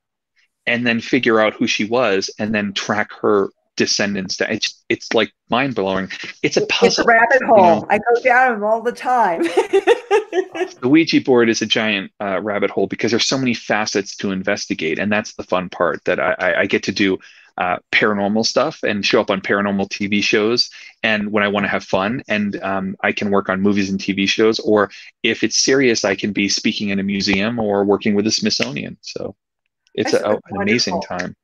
And then figure out who she was, and then track her descendants down. It's like mind-blowing. It's a puzzle. It's a rabbit hole. You know? I go down them all the time. The Ouija board is a giant rabbit hole because there's so many facets to investigate, and that's the fun part, that I get to do paranormal stuff and show up on paranormal TV shows, and when I want to have fun, and I can work on movies and TV shows, or if it's serious, I can be speaking in a museum or working with the Smithsonian. So it's an amazing time.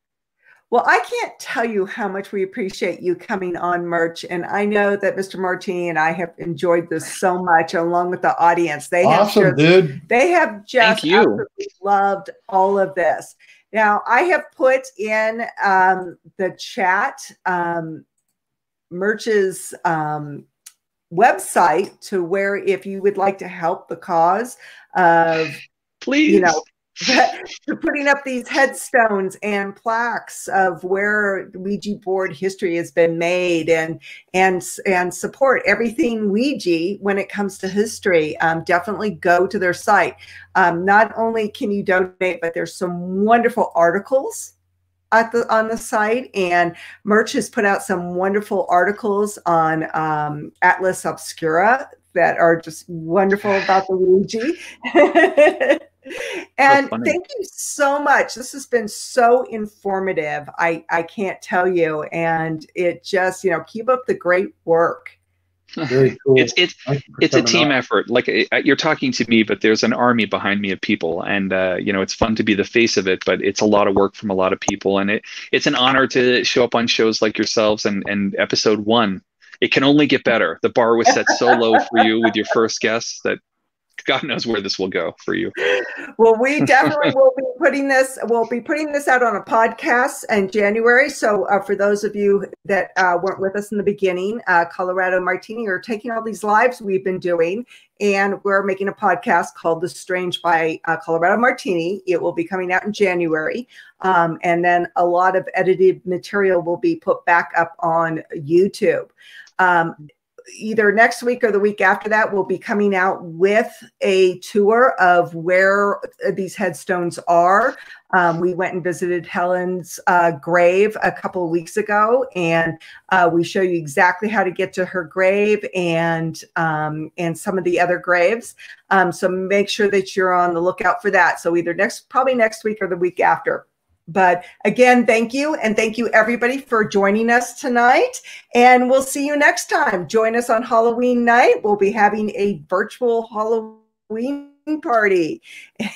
Well, I can't tell you how much we appreciate you coming on, Murch, and I know that Mr. Martini and I have enjoyed this so much, along with the audience. They They have just absolutely loved all of this. Now, I have put in the chat Murch's website, to where if you would like to help the cause of, please, you know, putting up these headstones and plaques of where Ouija board history has been made, and support everything Ouija when it comes to history, definitely go to their site. Not only can you donate, but there's some wonderful articles on the site, and Murch has put out some wonderful articles on Atlas Obscura that are just wonderful about the Ouija. And thank you so much. This has been so informative. I can't tell you. And it just, you know, keep up the great work. Very cool. It's a team effort. Like, you're talking to me, but there's an army behind me of people, and you know, it's fun to be the face of it, but it's a lot of work from a lot of people, and it's an honor to show up on shows like yourselves. And episode 1, it can only get better. The bar was set so low for you with your first guest that God knows where this will go for you. Well, we definitely will be putting this. We'll be putting this out on a podcast in January. So for those of you that weren't with us in the beginning, Colorado Martini are taking all these lives we've been doing, and we're making a podcast called The Strange by Colorado Martini. It will be coming out in January, and then a lot of edited material will be put back up on YouTube. Either next week or the week after that, we'll be coming out with a tour of where these headstones are. We went and visited Helen's grave a couple of weeks ago, and we show you exactly how to get to her grave and some of the other graves. So make sure that you're on the lookout for that. So either probably next week or the week after. But again, thank you. And thank you, everybody, for joining us tonight. And we'll see you next time. Join us on Halloween night. We'll be having a virtual Halloween party.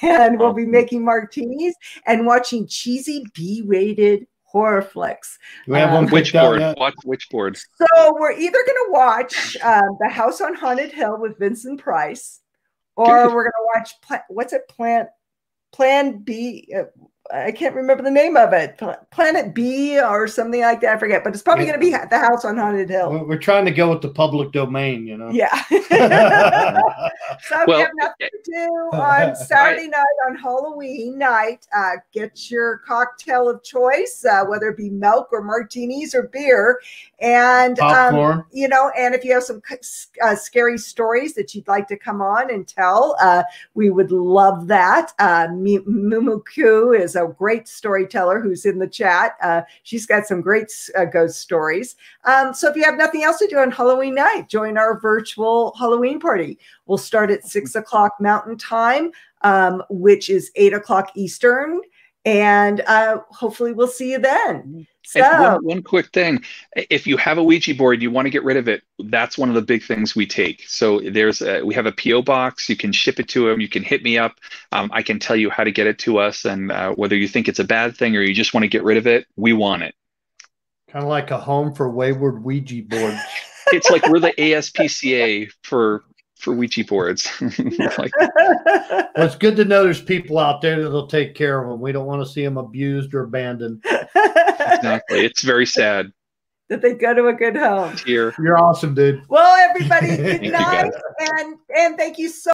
And we'll be making martinis and watching cheesy B-rated horror flicks. We have one Witchboard. Watch Witchboard. So we're either going to watch The House on Haunted Hill with Vincent Price, or we're going to watch, Plan B... I can't remember the name of it, Planet B or something like that. I forget, but it's probably going to be the house on Haunted Hill. We're trying to go with the public domain, you know. Yeah. So if you have nothing to do on Saturday night, on Halloween night, get your cocktail of choice, whether it be milk or martinis or beer, and popcorn. You know, and if you have some scary stories that you'd like to come on and tell, we would love that. Mumuku is a great storyteller who's in the chat. She's got some great ghost stories. So if you have nothing else to do on Halloween night, join our virtual Halloween party. We'll start at 6 o'clock Mountain Time, which is 8 o'clock Eastern. And hopefully we'll see you then. So one quick thing. If you have a Ouija board, you want to get rid of it. That's one of the big things we take. So we have a PO box. You can ship it to them. You can hit me up. I can tell you how to get it to us. And whether you think it's a bad thing or you just want to get rid of it, we want it. Kind of like a home for wayward Ouija boards. It's like we're the ASPCA for Ouija boards. Well, it's good to know there's people out there that'll take care of them. We don't want to see them abused or abandoned. Exactly. It's very sad that they go to a good home. Here. You're awesome, dude. Well, everybody, good night, and thank you so